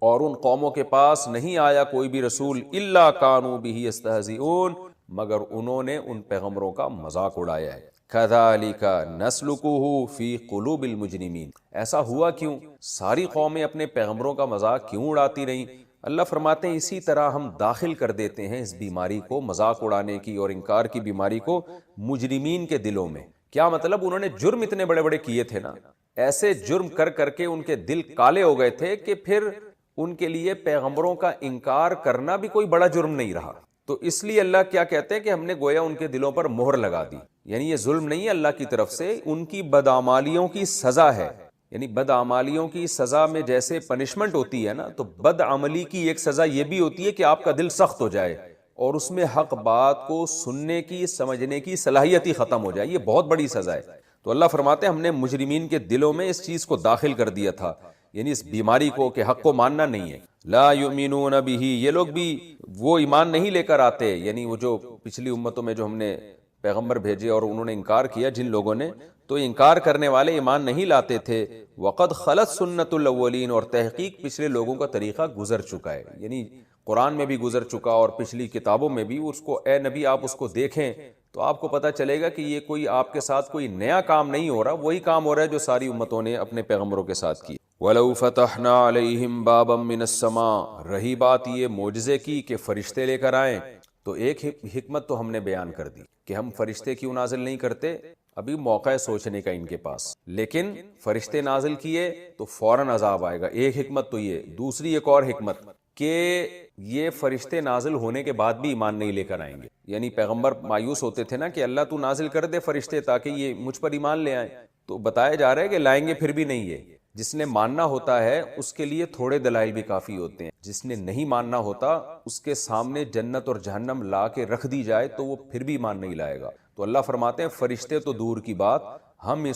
اور ان قوموں کے پاس نہیں آیا کوئی بھی رسول، الا کانوا بہ یستہزئون، مگر انہوں نے ان پیغمبروں کا مذاق اڑایا ہے۔ کذالک نسلکہ فی قلوب المجرمین، ایسا ہوا کیوں؟ ساری قومیں اپنے پیغمبروں کا مذاق کیوں اڑاتی رہیں؟ اللہ فرماتے ہیں اسی طرح ہم داخل کر دیتے ہیں اس بیماری کو، مذاق اڑانے کی اور انکار کی بیماری کو مجرمین کے دلوں میں۔ کیا مطلب؟ انہوں نے جرم اتنے بڑے بڑے کیے تھے نا، ایسے جرم کر کر کے ان کے دل کالے ہو گئے تھے کہ پھر ان کے لیے پیغمبروں کا انکار کرنا بھی کوئی بڑا جرم نہیں رہا۔ تو اس لیے اللہ کیا کہتے ہیں کہ ہم نے گویا ان کے دلوں پر مہر لگا دی، یعنی یہ ظلم نہیں ہے اللہ کی طرف سے، ان کی بدعمالیوں کی سزا ہے۔ یعنی بدعمالیوں کی سزا میں جیسے پنشمنٹ ہوتی ہے نا، تو بدعملی کی ایک سزا یہ بھی ہوتی ہے کہ آپ کا دل سخت ہو جائے اور اس میں حق بات کو سننے کی، سمجھنے کی صلاحیت ہی ختم ہو جائے، یہ بہت بڑی سزا ہے۔ تو اللہ فرماتے ہیں ہم نے مجرمین کے دلوں میں اس چیز کو داخل کر دیا تھا، یعنی اس بیماری کو کہ حق کو ماننا نہیں ہے۔ لا یؤمنون بہ، یہ لوگ بھی وہ ایمان نہیں لے کر آتے، یعنی وہ جو پچھلی امتوں میں جو ہم نے پیغمبر بھیجے اور انہوں نے انکار کیا جن لوگوں نے، تو انکار کرنے والے ایمان نہیں لاتے تھے۔ وقد خلت سنت الاولین، اور تحقیق پچھلے لوگوں کا طریقہ گزر چکا ہے، یعنی قرآن میں بھی گزر چکا اور پچھلی کتابوں میں بھی۔ اس کو اے نبی آپ اس کو دیکھیں تو آپ کو پتہ چلے گا کہ یہ کوئی آپ کے ساتھ کوئی نیا کام نہیں ہو رہا، وہی کام ہو رہا ہے جو ساری امتوں نے اپنے پیغمبروں کے ساتھ کی۔ وَلَوْ فَتَحْنَا عَلَيْهِمْ بَابًا مِّنَ السَّمَاءِ، رہی بات یہ معجزے کی کہ فرشتے لے کر آئیں، تو ایک حکمت تو ہم نے بیان کر دی کہ ہم فرشتے کیوں نازل نہیں کرتے، ابھی موقع ہے سوچنے کا ان کے پاس، لیکن فرشتے نازل کیے تو فوراً عذاب آئے گا، ایک حکمت تو یہ۔ دوسری ایک اور حکمت کہ یہ فرشتے نازل ہونے کے بعد بھی ایمان نہیں لے کر آئیں گے، یعنی پیغمبر مایوس ہوتے تھے نا کہ اللہ تو نازل کر دے فرشتے تاکہ یہ مجھ پر ایمان لے آئیں، تو بتایا جا رہا ہے کہ لائیں گے پھر بھی نہیں۔ یہ جس نے ماننا ہوتا ہے اس کے لیے تھوڑے دلائل بھی کافی ہوتے ہیں، جس نے نہیں ماننا ہوتا اس کے سامنے جنت اور جہنم لا کے رکھ دی جائے تو وہ پھر بھی ایمان نہیں لائے گا۔ تو اللہ فرماتے ہیں فرشتے تو دور کی بات، ہم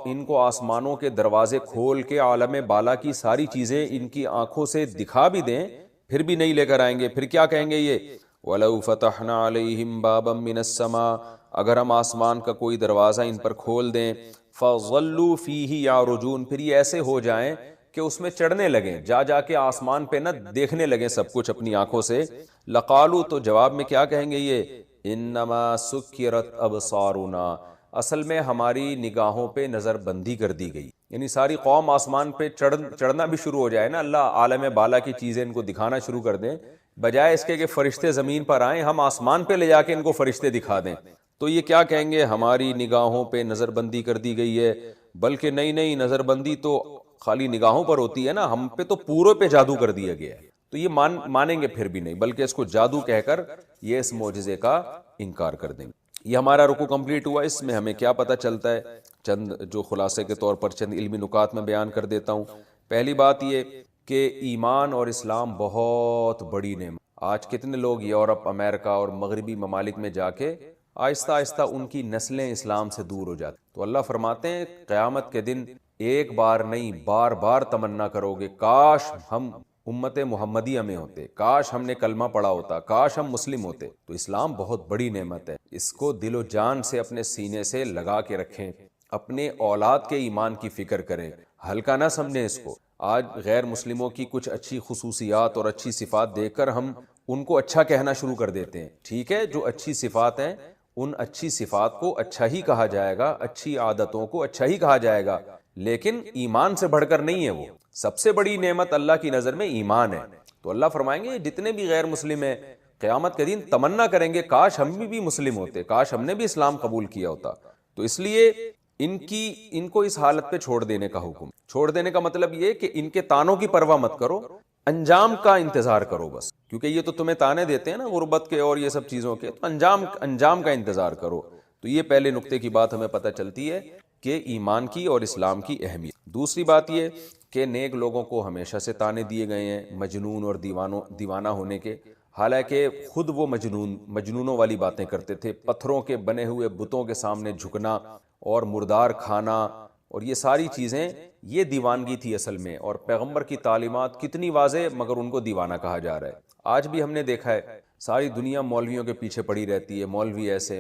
ان کو آسمانوں کے دروازے کھول کے عالم بالا کی ساری چیزیں ان کی آنکھوں سے دکھا بھی دیں پھر بھی نہیں لے کر آئیں گے۔ پھر کیا کہیں گے یہ؟ وَلَوْ فَتَحْنَا عَلَيْهِمْ بَابًا مِّنَ السَّمَاءِ، اگر ہم آسمان کا کوئی دروازہ ان پر کھول دیں، فَظَلُّوا فِيهِ يَعْرُجُونَ، پھر یہ ایسے ہو جائیں کہ اس میں چڑھنے لگیں، جا جا کے آسمان پہ نہ دیکھنے لگیں سب کچھ اپنی آنکھوں سے. لقالو، تو جواب میں کیا کہیں گے یہ؟ انما سکرت ابصارنا، اصل میں ہماری نگاہوں پہ نظر بندی کر دی گئی. یعنی ساری قوم آسمان پہ چڑھنا بھی شروع ہو جائے نا، اللہ عالم بالا کی چیزیں ان کو دکھانا شروع کر دیں، بجائے اس کے کہ فرشتے زمین پر آئیں، ہم آسمان پہ لے جا کے ان کو فرشتے دکھا دیں. تو یہ کیا کہیں گے؟ ہماری نگاہوں پہ نظر بندی کر دی گئی ہے. بلکہ نئی نظر بندی تو خالی نگاہوں پر ہوتی ہے نا، ہم پہ تو پورے پہ جادو کر دیا گیا ہے. تو یہ مانیں گے پھر بھی نہیں، بلکہ اس کو جادو کہہ کر یہ اس معجزے کا انکار کر دیں گے. یہ ہمارا رکوع کمپلیٹ ہوا. اس میں ہمیں کیا پتہ چلتا ہے؟ چند جو خلاصے کے طور پر چند علمی نکات میں بیان کر دیتا ہوں. پہلی بات یہ کہ ایمان اور اسلام بہت بڑی نعمت. آج کتنے لوگ یورپ، امریکہ اور مغربی ممالک میں جا کے آہستہ آہستہ ان کی نسلیں اسلام سے دور ہو جاتی. تو اللہ فرماتے ہیں قیامت کے دن ایک بار نہیں بار بار تمنا کرو گے کاش ہم امت محمدیہ میں ہوتے، کاش ہم نے کلمہ پڑھا ہوتا، کاش ہم مسلم ہوتے. تو اسلام بہت بڑی نعمت ہے، اس کو دل و جان سے اپنے سینے سے لگا کے رکھیں، اپنے اولاد کے ایمان کی فکر کریں، ہلکا نہ سمجھیں اس کو. آج غیر مسلموں کی کچھ اچھی خصوصیات اور اچھی صفات دیکھ کر ہم ان کو اچھا کہنا شروع کر دیتے ہیں. ٹھیک ہے، جو اچھی صفات ہیں ان اچھی صفات کو اچھا ہی کہا جائے گا، اچھی عادتوں کو اچھا ہی کہا جائے گا، لیکن ایمان سے بڑھ کر نہیں ہے. وہ سب سے بڑی نعمت اللہ کی نظر میں ایمان ہے. تو اللہ فرمائیں گے جتنے بھی غیر مسلم ہیں قیامت کے دن تمنا کریں گے کاش ہم بھی مسلم ہوتے، کاش ہم نے بھی اسلام قبول کیا ہوتا. تو اس لیے ان کو اس حالت پہ چھوڑ دینے کا حکم. چھوڑ دینے کا مطلب یہ کہ ان کے تانوں کی پرواہ مت کرو، انجام کا انتظار کرو بس. کیونکہ یہ تو تمہیں تانے دیتے ہیں نا غربت کے اور یہ سب چیزوں کے، تو انجام کا انتظار کرو. تو یہ پہلے نقطے کی بات ہمیں پتہ چلتی ہے کہ ایمان کی اور اسلام کی اہمیت. دوسری بات یہ کہ نیک لوگوں کو ہمیشہ سے تانے دیے گئے ہیں مجنون اور دیوانہ ہونے کے، حالانکہ خود وہ مجنونوں والی باتیں کرتے تھے. پتھروں کے بنے ہوئے بتوں کے سامنے جھکنا اور مردار کھانا اور یہ ساری چیزیں، یہ دیوانگی تھی اصل میں. اور پیغمبر کی تعلیمات کتنی واضح، مگر ان کو دیوانہ کہا جا رہا ہے. آج بھی ہم نے دیکھا ہے ساری دنیا مولویوں کے پیچھے پڑی رہتی ہے، مولوی ایسے،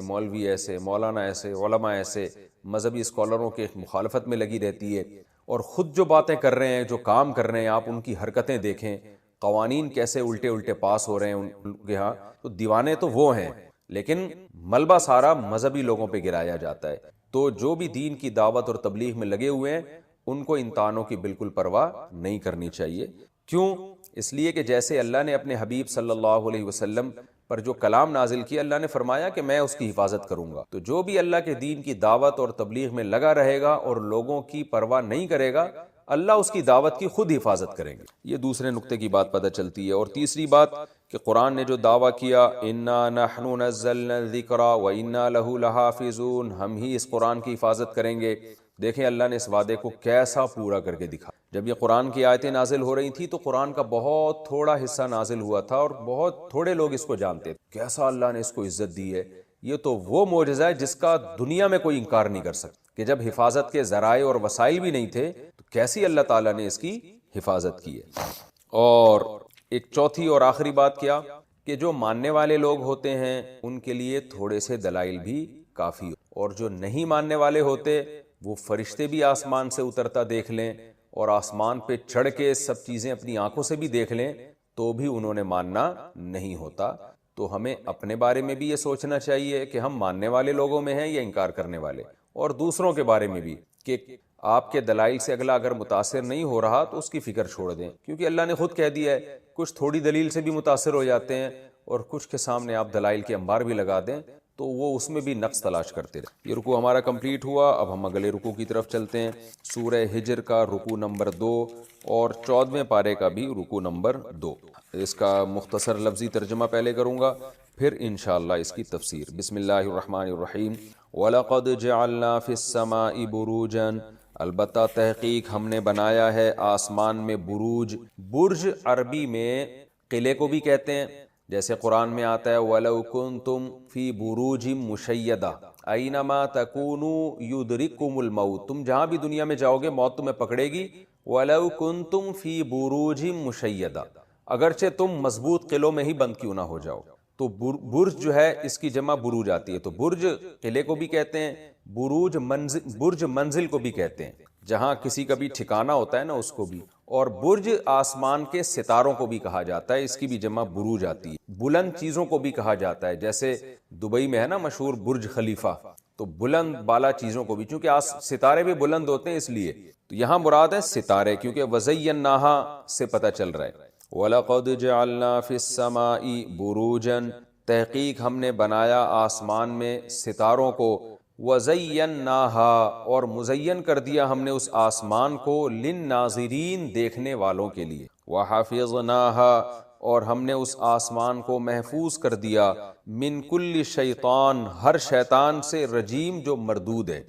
مولانا ایسے، علماء ایسے، مذہبی اسکالروں کے مخالفت میں لگی رہتی ہے. اور خود جو باتیں کر رہے ہیں، جو کام کر رہے ہیں، آپ ان کی حرکتیں دیکھیں، قوانین کیسے الٹے پاس ہو رہے ہیں ان کے ہاں. تو دیوانے تو وہ ہیں، لیکن ملبہ سارا مذہبی لوگوں پہ گرایا جاتا ہے. تو جو بھی دین کی دعوت اور تبلیغ میں لگے ہوئے ہیں ان کو ان تانوں کی بالکل پرواہ نہیں کرنی چاہیے. کیوں؟ اس لیے کہ جیسے اللہ نے اپنے حبیب صلی اللہ علیہ وسلم پر جو کلام نازل کیا، اللہ نے فرمایا کہ میں اس کی حفاظت کروں گا. تو جو بھی اللہ کے دین کی دعوت اور تبلیغ میں لگا رہے گا اور لوگوں کی پرواہ نہیں کرے گا، اللہ اس کی دعوت کی خود حفاظت کریں گے. یہ دوسرے نقطے کی بات پتہ چلتی ہے. اور تیسری بات کہ قرآن نے جو دعویٰ کیا انا نحن نزلنا الذکر وانا لہ لحافظون، ہم ہی اس قرآن کی حفاظت کریں گے. دیکھیں اللہ نے اس وعدے کو کیسا پورا کر کے دکھا. جب یہ قرآن کی آیتیں نازل ہو رہی تھی تو قرآن کا بہت تھوڑا حصہ نازل ہوا تھا اور بہت تھوڑے لوگ اس کو جانتے تھے. کیسا اللہ نے اس کو عزت دی ہے. یہ تو وہ معجزہ ہے جس کا دنیا میں کوئی انکار نہیں کر سکتا کہ جب حفاظت کے ذرائع اور وسائل بھی نہیں تھے تو کیسی اللہ تعالیٰ نے اس کی حفاظت کی ہے. اور ایک چوتھی اور آخری بات کیا کہ جو ماننے والے لوگ ہوتے ہیں ان کے لیے تھوڑے سے دلائل بھی کافی ہو، اور جو نہیں ماننے والے ہوتے وہ فرشتے بھی آسمان سے اترتا دیکھ لیں اور آسمان پہ چڑھ کے سب چیزیں اپنی آنکھوں سے بھی دیکھ لیں تو بھی انہوں نے ماننا نہیں ہوتا. تو ہمیں اپنے بارے میں بھی یہ سوچنا چاہیے کہ ہم ماننے والے لوگوں میں ہیں یا انکار کرنے والے، اور دوسروں کے بارے میں بھی کہ آپ کے دلائل سے اگلا اگر متاثر نہیں ہو رہا تو اس کی فکر چھوڑ دیں. کیونکہ اللہ نے خود کہہ دیا ہے کچھ تھوڑی دلیل سے بھی متاثر ہو جاتے ہیں اور کچھ کے سامنے آپ دلائل کے انبار بھی لگا دیں تو وہ اس میں بھی نقص تلاش کرتے رہے. یہ رکوع ہمارا کمپلیٹ ہوا. اب ہم اگلے رکوع کی طرف چلتے ہیں. سورہ ہجر کا رکوع نمبر 2 اور 14ویں پارے کا بھی رکوع نمبر 2. اس کا مختصر لفظی ترجمہ پہلے کروں گا، پھر انشاءاللہ اس کی تفسیر. بسم اللہ الرحمن الرحیم. وَلَقَدْ جَعَلْنَا فِي السَّمَاءِ بُرُوجًا، البتہ تحقیق ہم نے بنایا ہے آسمان میں بروج. برج عربی میں قلعے کو بھی کہتے ہیں، جیسے قرآن میں آتا ہے وَلَوْ كُنْتُمْ فِي بُرُوجٍ مُشَيَّدَةٍ أَيْنَمَا تَكُونُوا يُدْرِككُمُ الْمَوْتُ. تم جہاں بھی دنیا میں جاؤ گے موت تمہیں پکڑے گی. وَلَوْ كُنْتُمْ فِي بُرُوجٍ مُشَيَّدَةٍ، اگرچہ تم مضبوط قلعوں میں ہی بند کیوں نہ ہو جاؤ. تو برج جو ہے اس کی جمع بروج آتی ہے. تو برج قلعے کو بھی کہتے ہیں، برج منزل کو بھی کہتے ہیں، جہاں کسی کا بھی ٹھکانہ ہوتا ہے نا اس کو بھی. اور برج آسمان کے ستاروں کو بھی کہا جاتا ہے، اس کی بھی جمع بروج آتی ہے۔ بلند چیزوں کو بھی کہا جاتا ہے، جیسے دبئی میں ہے نا مشہور برج خلیفہ، تو بلند بالا چیزوں کو بھی، چونکہ ستارے بھی بلند ہوتے ہیں اس لیے، تو یہاں مراد ہے ستارے، کیونکہ وَزَيَّنَّاهَا سے پتہ چل رہا ہے۔ وَلَقَدْ جَعَلْنَا فِي السَّمَاءِ بُرُوجًا، تحقیق ہم نے بنایا آسمان میں ستاروں کو، وَزَيَّنَّاهَا اور مزین کر دیا ہم نے اس آسمان کو، لِلنَّاظِرِينَ دیکھنے والوں کے لیے، وَحَفِظْنَاهَا اور ہم نے اس آسمان کو محفوظ کر دیا، من کل شیطان ہر شیطان سے، رجیم جو مردود ہے،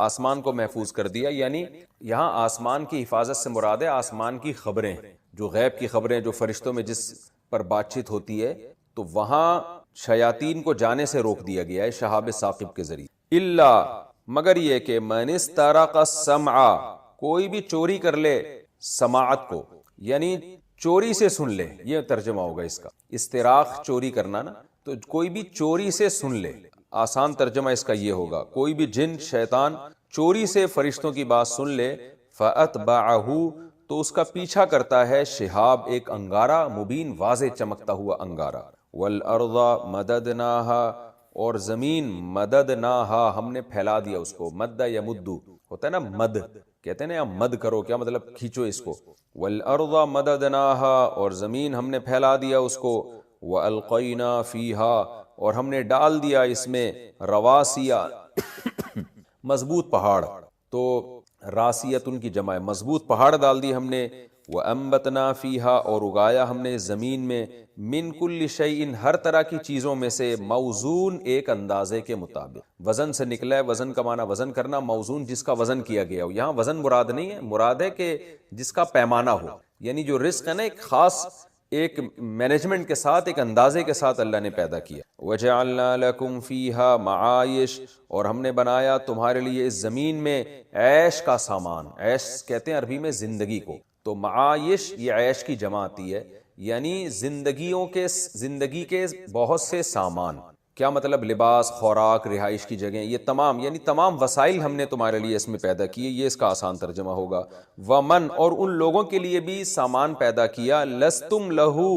آسمان کو محفوظ کر دیا۔ یعنی یہاں آسمان کی حفاظت سے مراد ہے آسمان کی خبریں، جو غیب کی خبریں، جو فرشتوں میں جس پر بات چیت ہوتی ہے، تو وہاں شیاطین کو جانے سے روک دیا گیا ہے شہاب ثاقب کے ذریعے۔ الا مگر یہ کہ من استرق السمع، کوئی بھی چوری کر لے سماعت کو، یعنی چوری سے سن لے، یہ ترجمہ ہوگا اس کا، استراق چوری کرنا نا، تو کوئی بھی چوری سے سن لے، آسان ترجمہ اس کا یہ ہوگا، کوئی بھی جن شیطان چوری سے فرشتوں کی بات سن لے، فَأَتْبَعَهُ تو اس کا پیچھا کرتا ہے شہاب ایک انگارہ، مبین واضح چمکتا ہوا انگارہ، وَالْأَرْضَ مَدَدْنَاهَا اور زمین مددناہا ہم نے پھیلا دیا اس کو، مد یا مدو ہوتا ہے نا، مد کہتے ہیں نا، مد کرو، کیا مطلب کھینچو اس کو، والارض مددناہا اور زمین ہم نے پھیلا دیا اس کو، والقینا فیہا اور ہم نے ڈال دیا اس میں، رواسیا مضبوط پہاڑ، تو راسیت ان کی جمع ہے، مضبوط پہاڑ ڈال دی ہم نے، وَأَنبَتْنَا فِيهَا اور اگایا ہم نے زمین میں، من کل شیء ہر طرح کی چیزوں میں سے، موزون ایک اندازے کے مطابق، وزن سے نکلا ہے، وزن کا معنی وزن کرنا، موزون جس کا وزن کیا گیا ہو، یہاں وزن مراد نہیں ہے، مراد ہے کہ جس کا پیمانہ ہو، یعنی جو رزق ہے نا ایک خاص ایک مینجمنٹ کے ساتھ، ایک اندازے کے ساتھ اللہ نے پیدا کیا۔ وَجَعَلْنَا لَكُمْ فِيهَا مَعَائِشَ اور ہم نے بنایا تمہارے لیے اس زمین میں عیش کا سامان، عیش کہتے ہیں عربی میں زندگی کو، تو معائش یہ عیش کی جمع آتی ہے، یعنی زندگی کے بہت سے سامان، کیا مطلب، لباس، خوراک، رہائش کی جگہیں، یہ تمام یعنی تمام وسائل ہم نے تمہارے لیے اس میں پیدا کیے، یہ اس کا آسان ترجمہ ہوگا۔ ومن اور ان لوگوں کے لیے بھی سامان پیدا کیا، لستم لہو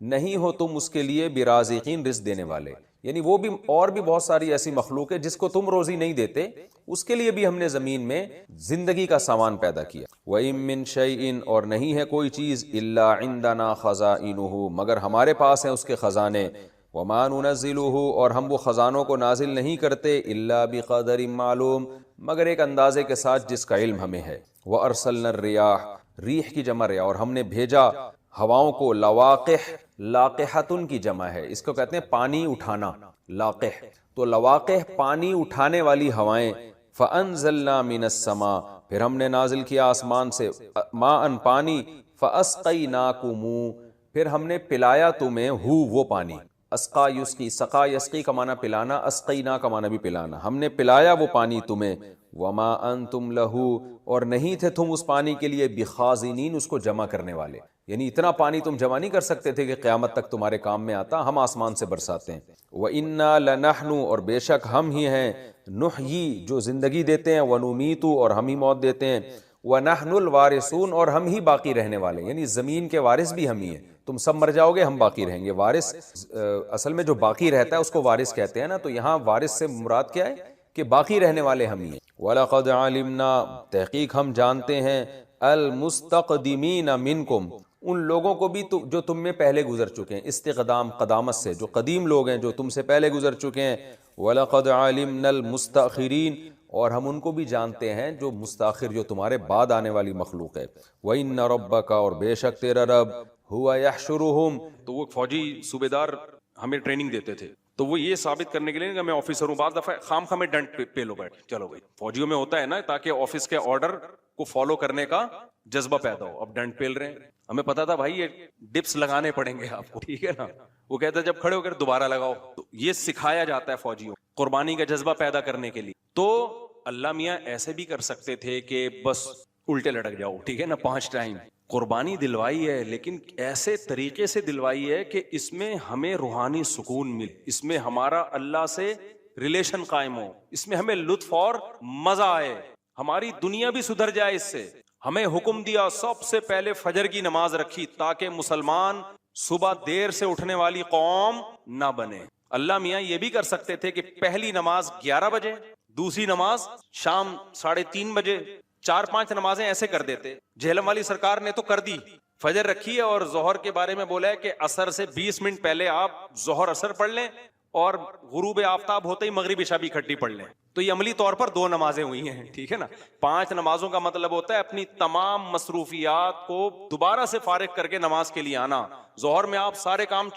نہیں ہو تم اس کے لیے، برازقین رزق دینے والے، یعنی وہ بھی اور بھی بہت ساری ایسی مخلوق ہے جس کو تم روزی نہیں دیتے، اس کے لیے بھی ہم نے زمین میں زندگی کا سامان پیدا کیا۔ وَإِن مِّن شَيْءٍ اور نہیں ہے کوئی چیز، إِلَّا عِندَنَا خَزَائِنُهُ مگر ہمارے پاس ہیں اس کے خزانے، وَمَا نُنَزِّلُهُ اور ہم وہ خزانوں کو نازل نہیں کرتے، إِلَّا بِقَدَرٍ معلوم مگر ایک اندازے کے ساتھ جس کا علم ہمیں ہے۔ وَأَرْسَلْنَا الرِّيَاحَ ریح کی جمع ریا، اور ہم نے بھیجا ہواؤں کو، لواقح لاقحتن کی جمع ہے، اس کو کہتے ہیں پانی اٹھانا، لاقح، تو لواقح پانی اٹھانے والی ہوائیں، فَأَنزَلْنَا مِنَ السَّمَاءِ پھر ہم نے نازل کیا آسمان سے، ماءً پانی، فَأَسْقَيْنَاكُمُ پھر ہم نے پلایا تمہیں، وہ پانی، اسقا یسقی، سقا یسقی کا معنی پلانا، اسقینا کا معنی بھی پلانا، ہم نے پلایا وہ پانی تمہیں، وما انتم لہو اور نہیں تھے تم اس پانی کے لیے، بخازنین اس کو جمع کرنے والے، یعنی اتنا پانی تم جمع نہیں کر سکتے تھے کہ قیامت تک تمہارے کام میں آتا، ہم آسمان سے برساتے ہیں۔ وَإِنَّا لَنَحْنُ اور بے شک ہم ہی ہیں، نحیی جو زندگی دیتے ہیں، وَنُمِیتُ اور ہم ہی موت دیتے ہیں، وَنَحْنُ الْوَارِثُونَ اور ہم ہی باقی رہنے والے، یعنی زمین کے وارث بھی ہم ہی ہیں، تم سب مر جاؤ گے ہم باقی رہیں گے۔ وارث اصل میں جو باقی رہتا ہے اس کو وارث کہتے ہیں نا، تو یہاں وارث سے مراد کیا ہے کہ باقی رہنے والے ہم ہی ہیں۔ وَلَقَدْ عَلِمْنَا تحقیق ہم جانتے ہیں، الْمُسْتَقْدِمِينَ مِنْكُمْ ان لوگوں کو بھی جو تم میں پہلے گزر چکے ہیں، استقدام قدامت سے، جو قدیم لوگ ہیں جو تم سے پہلے گزر چکے ہیں، وَلَقَدْ عَلِمْنَا الْمُسْتَأْخِرِينَ اور ہم ان کو بھی جانتے ہیں جو مستاخر، جو تمہارے بعد آنے والی مخلوق ہے۔ وَإِنَّ رَبَّكَ اور بے شک تیرا رب، ہُوَ يَحْشُرُهُمْ تو وہ فوجی صوبے دار ہمیں ٹریننگ دیتے تھے، تو وہ یہ ثابت کرنے کے لیے کہ میں آفیسر ہوں، بعض دفعہ خام خامے ڈنٹ پہ لو بیٹھ، چلو بھائی فوجیوں میں ہوتا ہے نا، تاکہ آفس کے آرڈر کو فالو کرنے کا جذبہ پیدا ہو۔ اب ڈنٹ پیل رہے ہیں، ہمیں پتا تھا بھائی یہ ڈپس لگانے پڑیں گے آپ کو، ٹھیک ہے نا، وہ کہتا ہے جب کھڑے ہو کر دوبارہ لگاؤ، تو یہ سکھایا جاتا ہے فوجیوں قربانی کا جذبہ پیدا کرنے کے لیے۔ تو اللہ میاں ایسے بھی کر سکتے تھے کہ بس الٹے لٹک جاؤ، ٹھیک ہے نا، 5 ٹائم قربانی دلوائی ہے، لیکن ایسے طریقے سے دلوائی ہے کہ اس میں ہمیں روحانی سکون مل، اس میں ہمارا اللہ سے ریلیشن قائم ہو، اس میں ہمیں لطف اور مزہ آئے، ہماری دنیا بھی سدھر جائے اس سے، ہمیں حکم دیا سب سے پہلے فجر کی نماز رکھی تاکہ مسلمان صبح دیر سے اٹھنے والی قوم نہ بنے. اللہ میاں یہ بھی کر سکتے تھے کہ پہلی نماز 11 بجے, دوسری نماز شام 3:30 بجے, 4-5 نمازیں ایسے کر دیتے. جہلم والی سرکار نے تو کر دی, فجر رکھی ہے اور ظہر کے بارے میں بولا ہے کہ عصر سے 20 منٹ پہلے آپ ظہر عصر پڑھ لیں اور غروب آفتاب ہوتے ہی مغرب عشاء بھی اکٹھی پڑھ لیں. تو یہ عملی طور پر 2 نمازیں ہوئی ہیں, ٹھیک ہے نا. 5 نمازوں کا مطلب ہوتا ہے اپنی تمام مصروفیات کو دوبارہ سے فارغ کر کے نماز کے لیے آنا. ظہر میں آپ سارے کام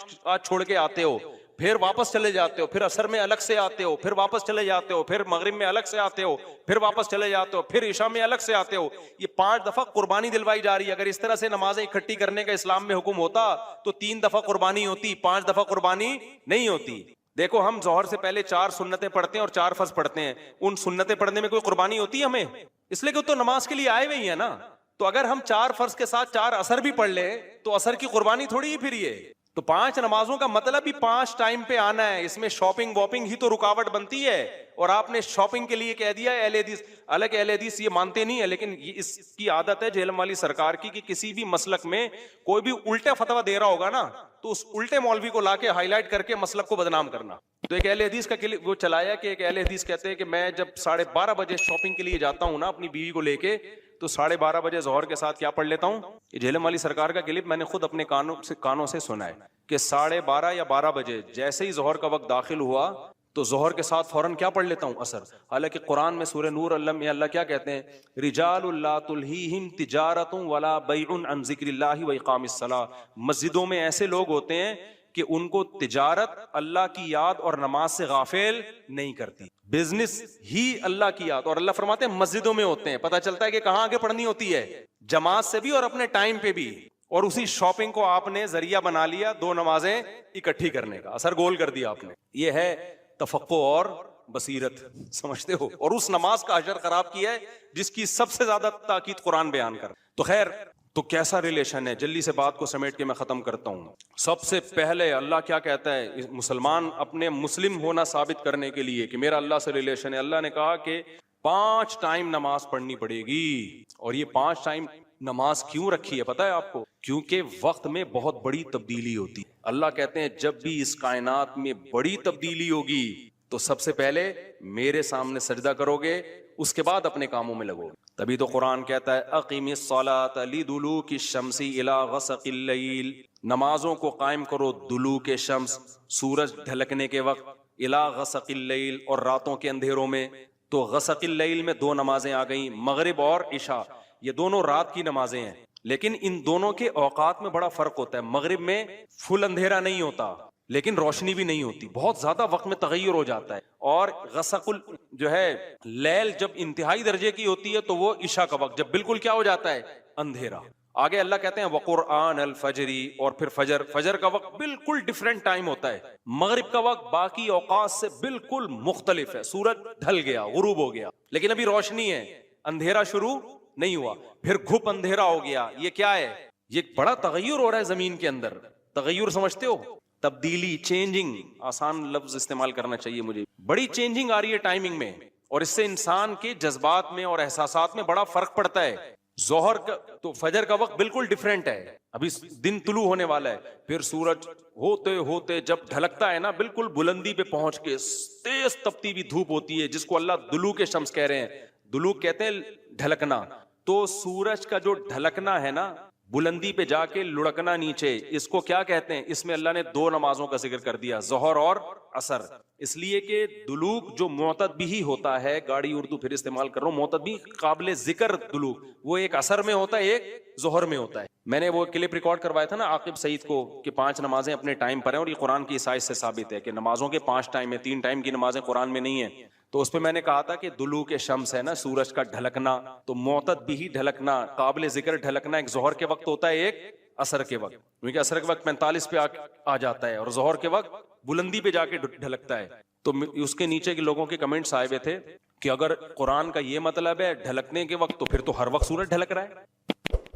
چھوڑ کے آتے ہو, پھر واپس چلے جاتے ہو, پھر عصر میں الگ سے آتے ہو, پھر واپس چلے جاتے ہو, پھر مغرب میں الگ سے آتے ہو, پھر واپس چلے جاتے ہو, پھر عشاء میں الگ سے آتے ہو. یہ 5 دفعہ قربانی دلوائی جا رہی ہے. اگر اس طرح سے نمازیں اکٹھی کرنے کا اسلام میں حکم ہوتا تو 3 دفعہ قربانی ہوتی, 5 دفعہ قربانی نہیں ہوتی. دیکھو ہم ظہر سے پہلے 4 سنتیں پڑھتے ہیں اور 4 فرض پڑھتے ہیں. ان سنتیں پڑھنے میں کوئی قربانی ہوتی ہے ہمیں؟ اس لیے کہ تو نماز کے لیے آئے ہوئے ہیں نا. تو اگر ہم 4 فرض کے ساتھ 4 عصر بھی پڑھ لیں تو عصر کی قربانی تھوڑی ہی پھر یہ. تو 5 نمازوں کا مطلب ہی 5 ٹائم پہ آنا ہے. اس میں شاپنگ واپنگ ہی تو رکاوٹ بنتی ہے, اور آپ نے شاپنگ کے لیے کہہ دیا اہل حدیث. حالانکہ اہل حدیث یہ مانتے نہیں ہے, لیکن اس کی عادت ہے جہلم والی سرکار کی کہ کسی بھی مسلک میں کوئی بھی الٹا فتویٰ دے رہا ہوگا نا تو اس الٹے مولوی کو لا کے ہائی لائٹ کر کے مسلک کو بدنام کرنا. تو ایک اہل حدیث کا وہ چلایا کہ ایک اہل حدیث کہتے ہیں کہ میں جب 12:30 بجے شاپنگ کے لیے جاتا ہوں نا اپنی بیوی کو لے کے, تو 12:30 بجے ظہر کے ساتھ کیا پڑھ لیتا ہوں. یہ جہلم والی سرکار کا کلپ میں نے خود اپنے کانوں سے سنا ہے کہ 12:30 یا 12 بجے جیسے ہی ظہر کا وقت داخل ہوا تو ظہر کے ساتھ فوراً کیا پڑھ لیتا ہوں, عصر. حالانکہ قرآن میں سورہ نور اللہ کیا کہتے ہیں, رجال لا تلہیہم تجارت ولا بیع عن ذکر اللہ واقام الصلاۃ. مسجدوں میں ایسے لوگ ہوتے ہیں کہ ان کو تجارت اللہ کی یاد اور نماز سے غافل نہیں کرتی. بزنس ہی اللہ کی یاد, اور اللہ فرماتے ہیں مسجدوں میں ہوتے ہیں. پتہ چلتا ہے کہ کہاں آگے پڑھنی ہوتی ہے, جماعت سے بھی اور اپنے ٹائم پہ بھی. اور اسی شاپنگ کو آپ نے ذریعہ بنا لیا 2 نمازیں اکٹھی کرنے کا, اثر گول کر دیا آپ نے. یہ ہے تفقہ اور بصیرت, سمجھتے ہو. اور اس نماز کا اجر خراب کیا ہے جس کی سب سے زیادہ تاکید قرآن بیان کر. تو خیر, تو کیسا ریلیشن ہے, جلدی سے بات کو سمیٹ کے میں ختم کرتا ہوں. سب سے پہلے اللہ کیا کہتا ہے, مسلمان اپنے مسلم ہونا ثابت کرنے کے لیے کہ میرا اللہ سے ریلیشن ہے, اللہ نے کہا کہ 5 ٹائم نماز پڑھنی پڑے گی. اور یہ 5 ٹائم نماز کیوں رکھی ہے پتہ ہے آپ کو؟ کیونکہ وقت میں بہت بڑی تبدیلی ہوتی. اللہ کہتے ہیں جب بھی اس کائنات میں بڑی تبدیلی ہوگی تو سب سے پہلے میرے سامنے سجدہ کرو گے, اس کے بعد اپنے کاموں میں لگو گے. تبھی تو قرآن کہتا ہے اقیم الصلاۃ لدلوک الشمس الی غسق اللیل, نمازوں کو قائم کرو دلوک شمس, سورج ڈھلکنے کے وقت, الی غسق اللیل, اور راتوں کے اندھیروں میں. تو غسق اللیل میں 2 نمازیں آ گئیں, مغرب اور عشاء. یہ دونوں رات کی نمازیں ہیں, لیکن ان دونوں کے اوقات میں بڑا فرق ہوتا ہے. مغرب میں فل اندھیرا نہیں ہوتا لیکن روشنی بھی نہیں ہوتی, بہت زیادہ وقت میں تغیر ہو جاتا ہے. اور غسق جو ہے لیل جب انتہائی درجے کی ہوتی ہے تو وہ عشاء کا وقت جب بالکل کیا ہو جاتا ہے, اندھیرا. آگے اللہ کہتے ہیں وقرآن الفجر, اور پھر فجر کا وقت بالکل ڈیفرنٹ ٹائم ہوتا ہے. مغرب کا وقت باقی اوقات سے بالکل مختلف ہے. سورج ڈھل گیا, غروب ہو گیا, لیکن ابھی روشنی ہے, اندھیرا شروع نہیں ہوا. پھر گھپ اندھیرا ہو گیا. یہ کیا ہے, یہ بڑا تغیر ہو رہا ہے زمین کے اندر. تغیر سمجھتے ہو, تبدیلی, چینجنگ, آسان لفظ استعمال کرنا چاہیے مجھے. بڑی چینجنگ آ رہی ہے ٹائمنگ میں, اور اس سے انسان کے جذبات میں اور احساسات میں بڑا فرق پڑتا ہے. ظہر کا تو فجر کا وقت بالکل ڈیفرنٹ ہے, ابھی دن طلوع ہونے والا ہے. پھر سورج ہوتے ہوتے جب ڈھلکتا ہے نا, بالکل بلندی پہ پہنچ کے تیز تپتی ہوئی دھوپ ہوتی ہے جس کو اللہ دلوک شمس کہہ رہے ہیں. دلوک کہتے ہیں ڈھلکنا. تو سورج کا جو ڈھلکنا ہے نا, بلندی پہ جا کے لڑکنا نیچے, اس کو کیا کہتے ہیں؟ اس میں اللہ نے 2 نمازوں کا ذکر کر دیا, ظہر اور عصر. اس لیے کہ دلوک جو معتد بھی ہوتا ہے, گاڑی اردو پھر استعمال کر رہا ہوں, معتد بھی قابل ذکر دلوک, وہ ایک عصر میں ہوتا ہے, ایک ظہر میں ہوتا ہے. میں نے وہ کلپ ریکارڈ کروایا تھا نا عاقب سعید کو کہ 5 نمازیں اپنے ٹائم پر ہیں, اور یہ قرآن کی عیسائی سے ثابت ہے کہ نمازوں کے 5 ٹائم ہیں, 3 ٹائم کی نمازیں قرآن میں نہیں ہیں. تو اس پہ میں نے کہا تھا کہ دلوک شمس ہے نا, سورج کا ڈھلکنا, تو معتد بھی ڈھلکنا, قابل ذکر ڈھلکنا ایک ظہر کے وقت ہوتا ہے, ایک عصر کے وقت. کیونکہ عصر کے وقت 45 پہ آ جاتا ہے, اور ظہر کے وقت بلندی پہ جا کے ڈھلکتا ہے. تو اس کے نیچے کے لوگوں کے کمنٹس آئے ہوئے تھے کہ اگر قرآن کا یہ مطلب ہے ڈھلکنے کے وقت, تو پھر تو ہر وقت سورج ڈھلک رہا ہے.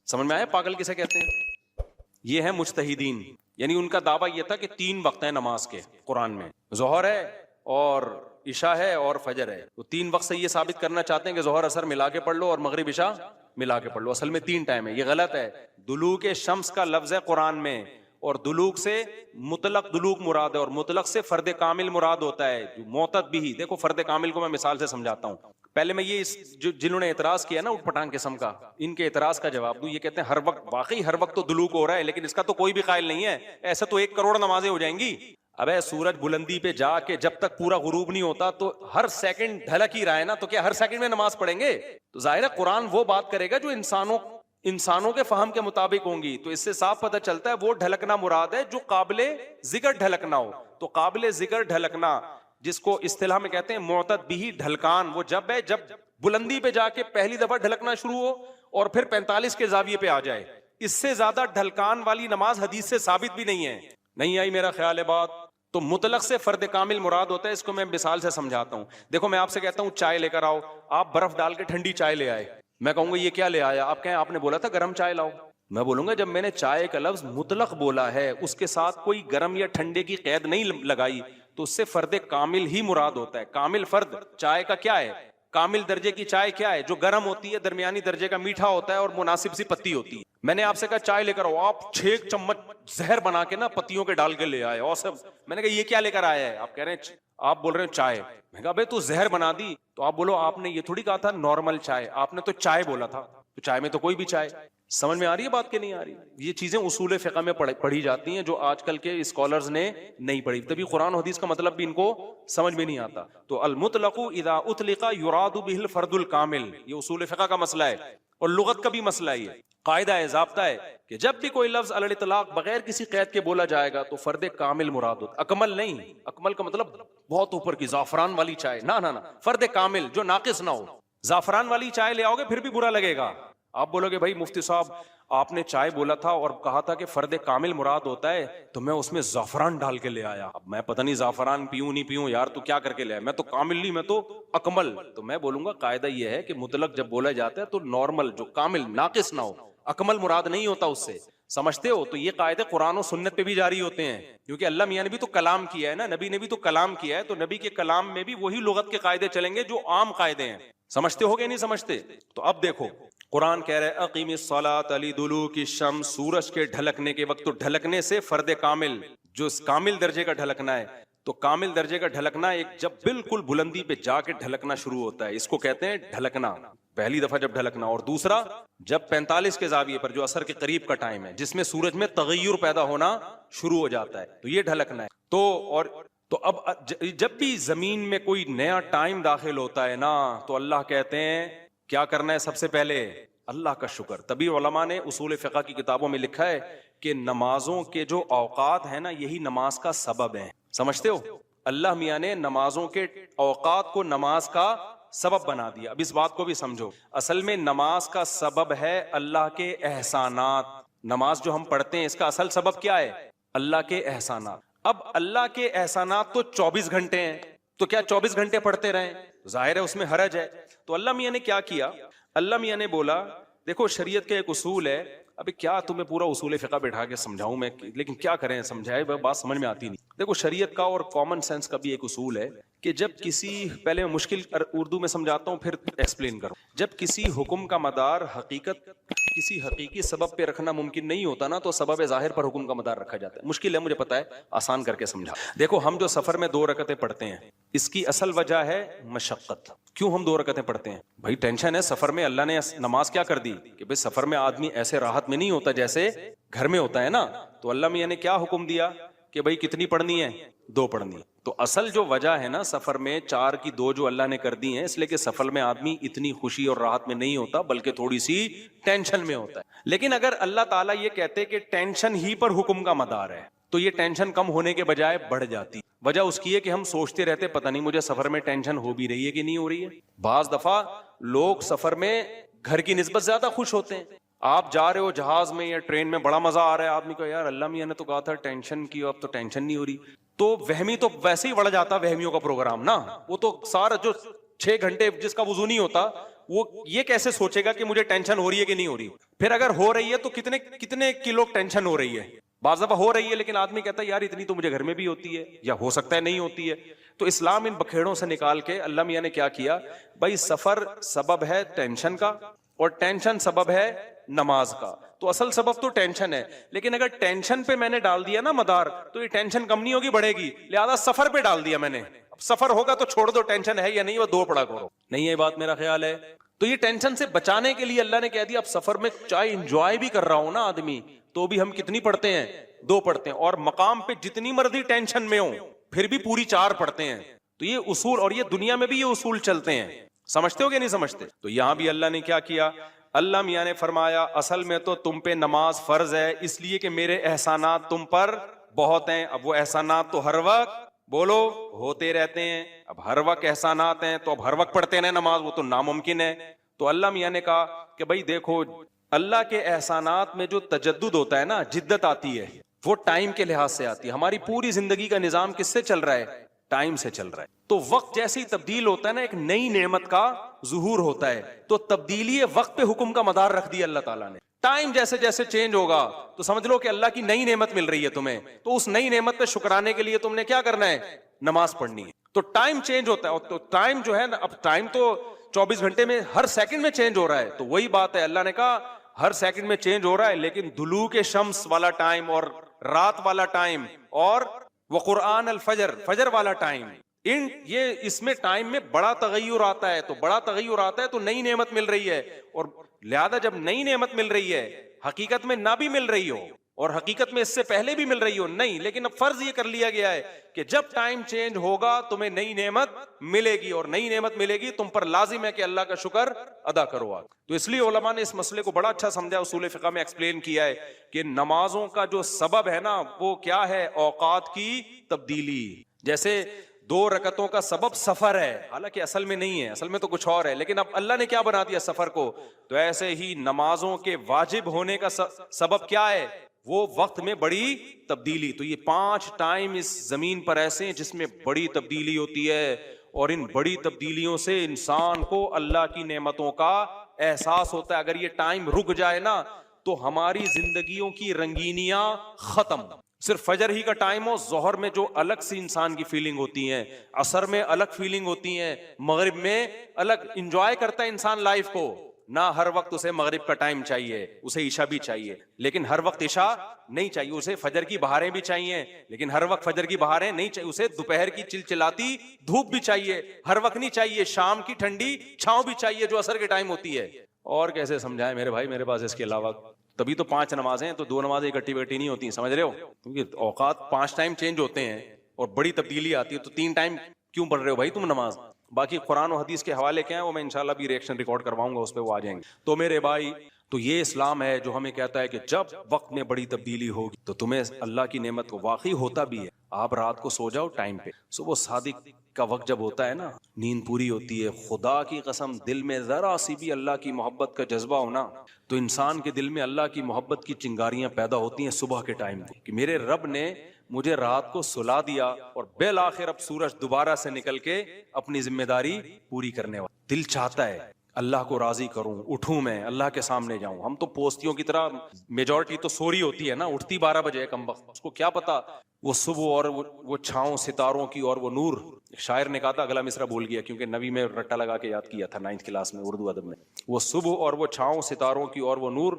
سمجھ میں آیا پاگل کسے کہتے ہیں؟ یہ ہے مجتہدین. یعنی ان کا دعویٰ یہ تھا کہ 3 وقت ہیں نماز کے قرآن میں, ظہر ہے, اور عشاء ہے اور فجر ہے. تو 3 وقت سے یہ ثابت کرنا چاہتے ہیں کہ ظہر اثر ملا کے پڑھ لو اور مغرب عشاء ملا کے پڑھ لو. اصل میں 3 ٹائم ہے. یہ غلط ہے. دلوک شمس کا لفظ ہے قرآن میں, اور دلوک سے مطلق دلوک مراد ہے, اور مطلق سے فرد کامل مراد ہوتا ہے. معتد بھی, دیکھو فرد کامل کو میں مثال سے سمجھاتا ہوں. پہلے میں یہ جنہوں نے اعتراض کیا نا اٹھ پٹانگ قسم کا, ان کے اعتراض کا جواب دوں. یہ کہتے ہیں ہر وقت, واقعی ہر وقت تو دلوک ہو رہا ہے, لیکن اس کا تو کوئی بھی قائل نہیں ہے. ایسا تو 1 کروڑ نمازیں ہو جائیں گی. ابے سورج بلندی پہ جا کے جب تک پورا غروب نہیں ہوتا تو ہر سیکنڈ ڈھلک ہی رہا ہے نا, تو کیا ہر سیکنڈ میں نماز پڑھیں گے؟ تو ظاہر ہے قرآن وہ بات کرے گا جو انسانوں کے فہم کے مطابق ہوں گی. تو اس سے صاف پتہ چلتا ہے وہ ڈھلکنا مراد ہے جو قابل ذکر ڈھلکنا ہو. تو قابل ذکر ڈھلکنا جس کو اصطلاح میں کہتے ہیں معتد بھی ڈھلکان, وہ جب ہے جب بلندی پہ جا کے پہلی دفعہ ڈھلکنا شروع ہو اور پھر 45 کے زاویے پہ آ جائے. اس سے زیادہ ڈھلکان والی نماز حدیث سے ثابت بھی نہیں ہے. نہیں آئی میرا خیال ہے بات؟ تو مطلق سے فرد کامل مراد ہوتا ہے. اس کو میں مثال سے سمجھاتا ہوں. دیکھو میں آپ سے کہتا ہوں چائے لے کر آؤ, آپ برف ڈال کے ٹھنڈی چائے لے آئے. میں کہوں گا یہ کیا لے آیا؟ آپ کہیں آپ نے بولا تھا گرم چائے لاؤ. میں بولوں گا جب میں نے چائے کا لفظ مطلق بولا ہے, اس کے ساتھ کوئی گرم یا ٹھنڈے کی قید نہیں لگائی, تو اس سے فرد کامل ہی مراد ہوتا ہے. کامل فرد چائے کا کیا ہے؟ کامل درجے کی چائے کیا ہے؟ جو گرم ہوتی ہے, درمیانی درجے کا میٹھا ہوتا ہے اور مناسب سی پتی ہوتی ہے. میں نے آپ سے کہا چائے لے کر آؤ, آپ 6 چمچ زہر بنا کے نا پتیوں کے ڈال کے لے آئے. اور سب میں نے کہا یہ کیا لے کر آیا ہے؟ آپ کہہ رہے ہیں, آپ بول رہے ہیں چائے. میں کہا بھائی تو زہر بنا دی. تو آپ بولو آپ نے یہ تھوڑی کہا تھا نارمل چائے, آپ نے تو چائے بولا تھا. تو چائے میں تو کوئی بھی چائے. سمجھ میں آ رہی ہے بات کہ نہیں آ رہی؟ یہ چیزیں اصول فقہ میں پڑھی جاتی ہیں جو آج کل کے اسکالرز نے نہیں پڑھی, تبھی قرآن و حدیث کا مطلب بھی ان کو سمجھ میں نہیں آتا. تو المطلق اذا اطلق یراد به الفرد الکامل, یہ اصول فقہ کا مسئلہ ہے اور لغت کا بھی مسئلہ ہے. قاعدہ ہے, ضابطہ ہے کہ جب بھی کوئی لفظ علی الاطلاق بغیر کسی قید کے بولا جائے گا تو فرد کامل مراد ہوتا. اکمل نہیں, اکمل کا مطلب بہت اوپر کی زعفران والی چائے, نہ فرد کامل جو ناقص نہ ہو. زعفران والی چائے لے آؤ گے پھر بھی برا لگے گا. آپ بولو گے بھائی مفتی صاحب آپ نے چائے بولا تھا اور کہا تھا کہ فرد کامل مراد ہوتا ہے, تو میں اس میں زعفران ڈال کے لے آیا. اب میں پتہ نہیں زعفران پیوں نہیں پیوں یار, تو کیا کر کے لے آیا؟ میں تو کامل نہیں, میں تو اکمل. تو میں بولوں گا قاعدہ یہ ہے کہ مطلق جب بولا جاتا ہے تو نارمل جو کامل ناقص نہ ہو, اکمل مراد نہیں ہوتا اس سے. سمجھتے ہو؟ تو یہ قاعدے قرآن و سنت پہ بھی جاری ہوتے ہیں, کیونکہ اللہ میاں نے بھی تو کلام کیا ہے نا, نبی نے بھی تو کلام کیا ہے, تو نبی کے کلام میں بھی وہی لغت کے قاعدے چلیں گے جو عام قاعدے ہیں. سمجھتے ہو کہ نہیں سمجھتے؟ تو اب دیکھو قرآن کہہ رہے اقیم الصلاۃ لدلوک الشمس, سورج کے ڈھلکنے کے وقت. تو ڈھلکنے سے فرد کامل جو کامل درجے کا ڈھلکنا ہے, تو کامل درجے کا ڈھلکنا ایک جب بالکل بلندی پہ جا کے ڈھلکنا شروع ہوتا ہے, اس کو کہتے ہیں ڈھلکنا, پہلی دفعہ جب ڈھلکنا. اور دوسرا جب 45 کے زاویے پر جو عصر کے قریب کا ٹائم ہے جس میں سورج میں تغیر پیدا ہونا شروع ہو جاتا ہے, تو یہ ڈھلکنا ہے. تو اب جب بھی زمین میں کوئی نیا ٹائم داخل ہوتا ہے نا, تو اللہ کہتے ہیں کیا کرنا ہے؟ سب سے پہلے اللہ کا شکر. تبھی علماء نے اصول فقہ کی کتابوں میں لکھا ہے کہ نمازوں کے جو اوقات ہیں نا یہی نماز کا سبب ہے. سمجھتے ہو؟ اللہ میاں نے نمازوں کے اوقات کو نماز کا سبب بنا دیا. اب اس بات کو بھی سمجھو, اصل میں نماز کا سبب ہے اللہ کے احسانات. نماز جو ہم پڑھتے ہیں اس کا اصل سبب کیا ہے؟ اللہ کے احسانات. اب اللہ کے احسانات تو 24 گھنٹے ہیں, تو کیا 24 گھنٹے پڑھتے رہیں؟ ظاہر ہے اس میں حرج ہے. تو اللہ میاں نے کیا کیا؟ اللہ میاں نے بولا دیکھو شریعت کا ایک اصول ہے. ابھی کیا تمہیں پورا اصول فقہ بیٹھا کے سمجھاؤں میں, لیکن کیا کریں, سمجھائے بات سمجھ میں آتی نہیں. دیکھو شریعت کا اور کامن سینس کا بھی ایک اصول ہے کہ جب کسی, پہلے میں مشکل اردو میں سمجھاتا ہوں پھر ایکسپلین کروں. جب کسی حکم کا مدار حقیقت کسی حقیقی سبب پہ رکھنا ممکن نہیں ہوتا نا, تو سبب ظاہر پر حکم کا مدار رکھا جاتا ہے. مشکل ہے مجھے پتا ہے, آسان کر کے سمجھا. دیکھو ہم جو سفر میں 2 رکعتیں پڑھتے ہیں اس کی اصل وجہ ہے مشقت. کیوں ہم 2 رکعتیں پڑھتے ہیں؟ بھائی ٹینشن ہے سفر میں. اللہ نے نماز کیا کر دی کہ بھائی سفر میں آدمی ایسے راحت میں نہیں ہوتا جیسے گھر میں ہوتا ہے نا. تو اللہ میاں نے کیا حکم دیا کہ بھائی کتنی پڑھنی ہے؟ 2 پڑھنی ہے. تو اصل جو وجہ ہے نا سفر میں 4 کی 2 جو اللہ نے کر دی ہیں, اس لیے کہ سفر میں آدمی اتنی خوشی اور راحت میں نہیں ہوتا بلکہ تھوڑی سی ٹینشن میں ہوتا ہے. لیکن اگر اللہ تعالیٰ یہ کہتے کہ ٹینشن ہی پر حکم کا مدار ہے تو یہ ٹینشن کم ہونے کے بجائے بڑھ جاتی. وجہ اس کی ہے کہ ہم سوچتے رہتے پتہ نہیں مجھے سفر میں ٹینشن ہو بھی رہی ہے کہ نہیں ہو رہی ہے. بعض دفعہ لوگ سفر میں گھر کی نسبت زیادہ خوش ہوتے ہیں. آپ جا رہے ہو جہاز میں یا ٹرین میں, بڑا مزہ آ رہا ہے, آدمی کو یار اللہ میاں نے تو کہا تھا ٹینشن کی, اب تو ٹینشن نہیں ہو رہی. تو وہمی تو ویسے ہی بڑھ جاتا وہمیوں کا پروگرام نا. وہ تو سارا جو 6 گھنٹے جس کا وضو نہیں ہوتا وہ یہ کیسے سوچے گا کہ مجھے ٹینشن ہو رہی ہے کہ نہیں ہو رہی. پھر اگر ہو رہی ہے تو کتنے کلو ٹینشن ہو رہی ہے. بعض دفعہ ہو رہی ہے لیکن آدمی کہتا ہے یار اتنی تو مجھے گھر میں بھی ہوتی ہے, یا ہو سکتا ہے نہیں ہوتی ہے. تو اسلام ان بکھیڑوں سے نکال کے اللہ میاں نے کیا کیا, بھائی سفر سبب ہے ٹینشن کا اور ٹینشن سبب ہے نماز کا. تو اصل سبب تو ٹینشن ہے, لیکن اگر ٹینشن پہ میں نے ڈال دیا نا مدار, تو یہ ٹینشن کم نہیں ہوگی, بڑھے گی. لہذا سفر پہ ڈال دیا میں نے, اب سفر ہوگا تو چھوڑ دو, ٹینشن ہے یا نہیں وہ دو پڑا کرو. نہیں ہے بات, میرا خیال ہے. تو یہ ٹینشن سے بچانے کے لیے اللہ نے کہہ دیا اب سفر میں چاہے انجوائے بھی کر رہا ہوں نا آدمی, تو بھی ہم کتنی پڑھتے ہیں, 2 پڑھتے ہیں, اور مقام پہ جتنی مرضی ٹینشن میں ہوں پھر بھی پوری 4 پڑھتے ہیں. تو یہ اصول, اور یہ دنیا میں بھی یہ اصول چلتے ہیں, سمجھتے ہو کہ نہیں سمجھتے؟ تو یہاں بھی اللہ نے کیا کیا, اللہ میاں نے فرمایا اصل میں تو تم پہ نماز فرض ہے اس لیے کہ میرے احسانات تم پر بہت ہیں. اب وہ احسانات تو ہر وقت بولو ہوتے رہتے ہیں, اب ہر وقت احسانات ہیں تو اب ہر وقت پڑھتے رہے نماز, وہ تو ناممکن ہے. تو اللہ میاں نے کہا کہ بھائی دیکھو, اللہ کے احسانات میں جو تجدد ہوتا ہے نا, جدت آتی ہے, وہ ٹائم کے لحاظ سے آتی ہے. ہماری پوری زندگی کا نظام کس سے چل رہا ہے, ٹائم سے چل رہا ہے. تو وقت جیسے ہی تبدیل ہوتا ہے نا, ایک نئی نعمت کا ظہور ہوتا ہے. تو تبدیلی وقت پہ حکم کا مدار رکھ دیا اللہ تعالیٰ نے. ٹائم جیسے جیسے چینج ہوگا تو سمجھ لو کہ اللہ کی نئی نعمت مل رہی ہے تمہیں, تو اس نئی نعمت پہ شکرانے کے لیے تم نے کیا کرنا ہے, نماز پڑھنی ہے. تو ٹائم چینج ہوتا ہے, تو ٹائم جو ہے نا, اب ٹائم تو 24 گھنٹے میں ہر سیکنڈ میں چینج ہو رہا ہے. تو وہی بات ہے, اللہ نے کہا ہر سیکنڈ میں چینج ہو رہا ہے, لیکن دلوک شمس والا ٹائم اور رات والا ٹائم اور وقرآن الفجر, فجر والا ٹائم, یہ اس میں ٹائم میں بڑا تغیر آتا ہے. تو بڑا تغیر آتا ہے تو نئی نعمت مل رہی ہے, اور لہذا جب نئی نعمت مل رہی ہے, حقیقت میں نہ بھی مل رہی ہو اور حقیقت میں اس سے پہلے بھی مل رہی ہو نہیں, لیکن اب فرض یہ کر لیا گیا ہے کہ جب ٹائم چینج ہوگا تمہیں نئی نعمت ملے گی, اور نئی نعمت ملے گی تم پر لازم ہے کہ اللہ کا شکر ادا کرو. تو اس لیے علماء نے اس مسئلے کو بڑا اچھا سمجھا, اصول فقہ میں ایکسپلین کیا ہے کہ نمازوں کا جو سبب ہے نا وہ کیا ہے, اوقات کی تبدیلی. جیسے 2 رکعتوں کا سبب سفر ہے, حالانکہ اصل میں نہیں ہے, اصل میں تو کچھ اور ہے, لیکن اب اللہ نے کیا بنا دیا سفر کو. تو ایسے ہی نمازوں کے واجب ہونے کا سبب کیا ہے, وہ وقت میں بڑی تبدیلی. تو یہ 5 ٹائم اس زمین پر ایسے ہیں جس میں بڑی تبدیلی ہوتی ہے, اور ان بڑی تبدیلیوں سے انسان کو اللہ کی نعمتوں کا احساس ہوتا ہے. اگر یہ ٹائم رک جائے نا تو ہماری زندگیوں کی رنگینیاں ختم. صرف فجر ہی کا ٹائم ہو, ظہر میں جو الگ سی انسان کی فیلنگ ہوتی ہیں, عصر میں الگ فیلنگ ہوتی ہیں, مغرب میں الگ, انجوائے کرتا ہے انسان لائف کو. نہ ہر وقت اسے مغرب کا ٹائم چاہیے, اسے عشاء بھی چاہیے, لیکن ہر وقت عشاء نہیں چاہیے. اسے فجر کی بہاریں بھی چاہیے, لیکن ہر وقت فجر کی بہاریں نہیں چاہیے. اسے دوپہر کی چلچلاتی دھوپ بھی چاہیے, ہر وقت نہیں چاہیے. شام کی ٹھنڈی چھاؤں بھی چاہیے جو عصر کے ٹائم ہوتی ہے. اور کیسے سمجھائیں میرے بھائی, میرے پاس اس کے علاوہ تبھی تو 5 نمازیں ہیں, تو 2 نمازیں اکٹھی بیٹھی نہیں ہوتی, سمجھ رہے ہو, کیونکہ اوقات 5 ٹائم چینج ہوتے ہیں اور بڑی تبدیلی آتی ہے. تو 3 ٹائم کیوں پڑھ رہے ہو بھائی تم نماز؟ باقی قرآن و حدیث کے حوالے کیا ہیں وہ میں انشاءاللہ بھی ریئیکشن ریکارڈ کرواؤں گا, اس پہ وہ آ جائیں گے. تو میرے بھائی, تو یہ اسلام ہے جو ہمیں کہتا ہے کہ جب وقت میں بڑی تبدیلی ہوگی تو تمہیں اللہ کی نعمت کو واقعی ہوتا بھی ہے. آپ رات کو سو جاؤ ٹائم پہ, صبح صادق کا وقت جب ہوتا ہے نا, نیند پوری ہوتی ہے, خدا کی قسم دل میں ذرا سی بھی اللہ کی محبت کا جذبہ ہونا, تو انسان کے دل میں اللہ کی محبت کی چنگاریاں پیدا ہوتی ہیں صبح کے ٹائم پہ, کہ میرے رب نے مجھے رات کو سلا دیا اور بالآخر اب سورج دوبارہ سے نکل کے اپنی ذمہ داری پوری کرنے والا. دل چاہتا ہے اللہ کو راضی کروں, اٹھوں, میں اللہ کے سامنے جاؤں. ہم تو پوستیوں کی طرح, میجورٹی تو سوری ہوتی ہے نا, اٹھتی 12 بجے کم وقت, اس کو کیا پتا وہ صبح اور وہ چھاؤں ستاروں کی اور وہ نور. شاعر نے کہا تھا, اگلا مصرع بھول گیا کیونکہ نبی میں رٹا لگا کے یاد کیا تھا 9th کلاس میں اردو ادب میں. وہ صبح اور وہ چھاؤں ستاروں کی اور وہ نور,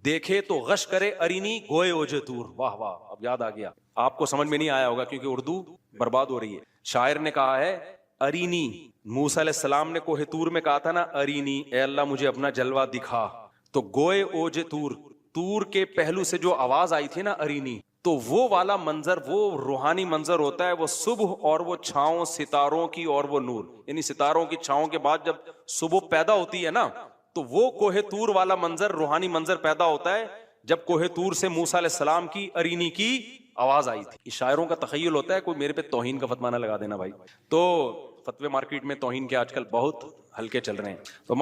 دیکھے تو غش کرے ارینی گوئے اوجے تور. واہ واہ, اب یاد آ گیا. آپ کو سمجھ میں نہیں آیا ہوگا کیونکہ اردو برباد ہو رہی ہے. شاعر نے کہا ہے ارینی, موسیٰ علیہ السلام نے کوہ طور میں کہا تھا نا ارینی, اے اللہ مجھے اپنا جلوہ دکھا. تو گوئے اوج طور, طور کے پہلو سے جو آواز آئی تھی نا ارینی, تو وہ والا منظر, وہ روحانی منظر ہوتا ہے, وہ صبح اور وہ چھاؤں ستاروں کی اور وہ نور. یعنی ستاروں کی چھاؤں کے بعد جب صبح پیدا ہوتی ہے نا, تو وہ کوہ طور والا منظر, روحانی منظر پیدا ہوتا ہے جب کوہ طور سے موسیٰ علیہ السلام کی ارینی کی آواز آئی تھی. شاعروں کا تخیل ہوتا ہے, کوئی میرے پہ توہین کا فتویٰ نہ لگا دینا بھائی. تو فتوے مارکیٹ میں توہین کے آج کل بہت ہلکے چل رہے ہیں. تو ہم